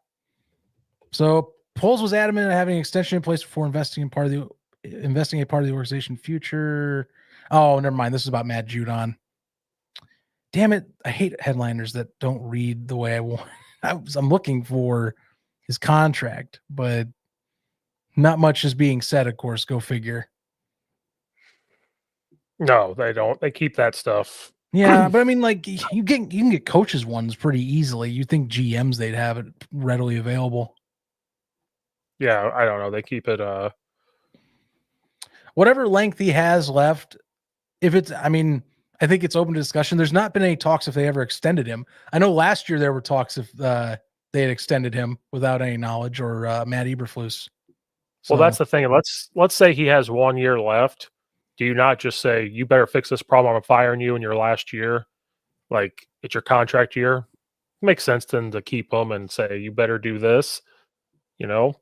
So Poles was adamant of having an extension in place before investing a part of the organization future. Oh, never mind. This is about Matt Judon. Damn it. I hate headliners that don't read the way I want. I'm looking for his contract, but not much is being said, of course. Go figure. No, they don't. They keep that stuff. Yeah, but I mean, like, you can get coaches ones pretty easily. You think GMs, they'd have it readily available. Yeah, I don't know. They keep it whatever length he has left. If it's, I mean, I think it's open to discussion. There's not been any talks if they ever extended him. I know last year there were talks if they had extended him without any knowledge, or Matt Eberflus. So, well, that's the thing. Let's say he has 1 year left. Do you not just say, you better fix this problem, I'm firing you in your last year? Like, it's your contract year. It makes sense then to keep him and say, you better do this. You know,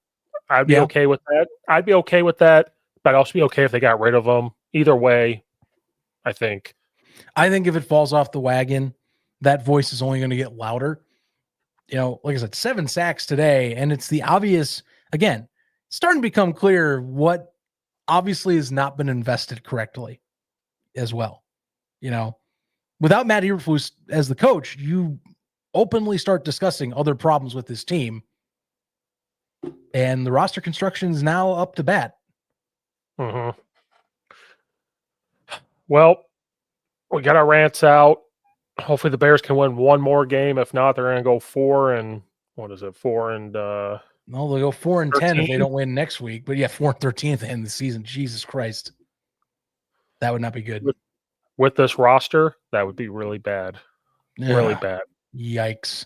I'd be okay with that. I'd be okay with that, but I'd also be okay if they got rid of him. Either way, I think if it falls off the wagon, that voice is only going to get louder. You know, like I said, 7 sacks today, and it's the obvious, again, starting to become clear what obviously has not been invested correctly as well. You know, without Matt Eberflus as the coach, you openly start discussing other problems with this team, and the roster construction is now up to bat. Mm-hmm. Well, we got our rants out. Hopefully the Bears can win one more game. If not, they're going to go 4 and what is it? 4 and no, they'll go 4 and 10 if they don't win next week. But yeah, 4 and 13 at the end of the season. Jesus Christ, that would not be good. With this roster, that would be really bad. Yeah. Really bad. Yikes.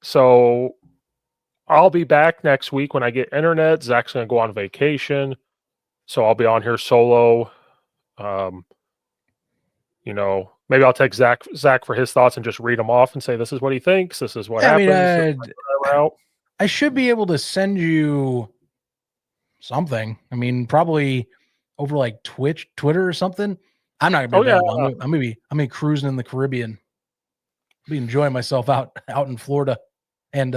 So I'll be back next week when I get internet. Zach's going to go on vacation, so I'll be on here solo. You know, maybe I'll take Zach for his thoughts and just read them off and say, this is what he thinks. This is what happens. I should be able to send you something. I mean, probably over like Twitter or something. I'm not gonna be long. I'm gonna be cruising in the Caribbean. I'll be enjoying myself out in Florida. And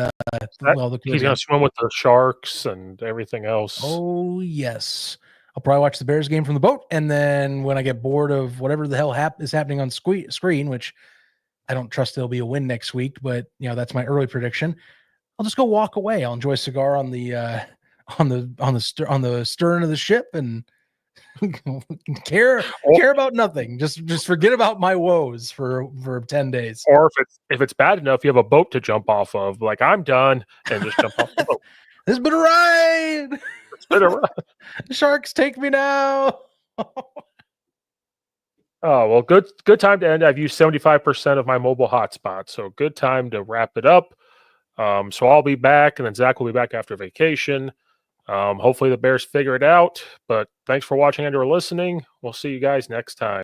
he's gonna swim with the sharks and everything else. Oh yes. I'll probably watch the Bears game from the boat, and then when I get bored of whatever the hell is happening on screen, which I don't trust there'll be a win next week, but you know, that's my early prediction, I'll just go walk away. I'll enjoy a cigar on the stern of the ship and care about nothing. Just forget about my woes for 10 days. Or if it's bad enough, you have a boat to jump off of. Like, I'm done, and just jump off the boat. This has been a ride. It's been a ride. Sharks, take me now. Oh, well, good time to end. I've used 75% of my mobile hotspot, so good time to wrap it up. So I'll be back, and then Zach will be back after vacation. Hopefully the Bears figure it out, but thanks for watching and or listening. We'll see you guys next time.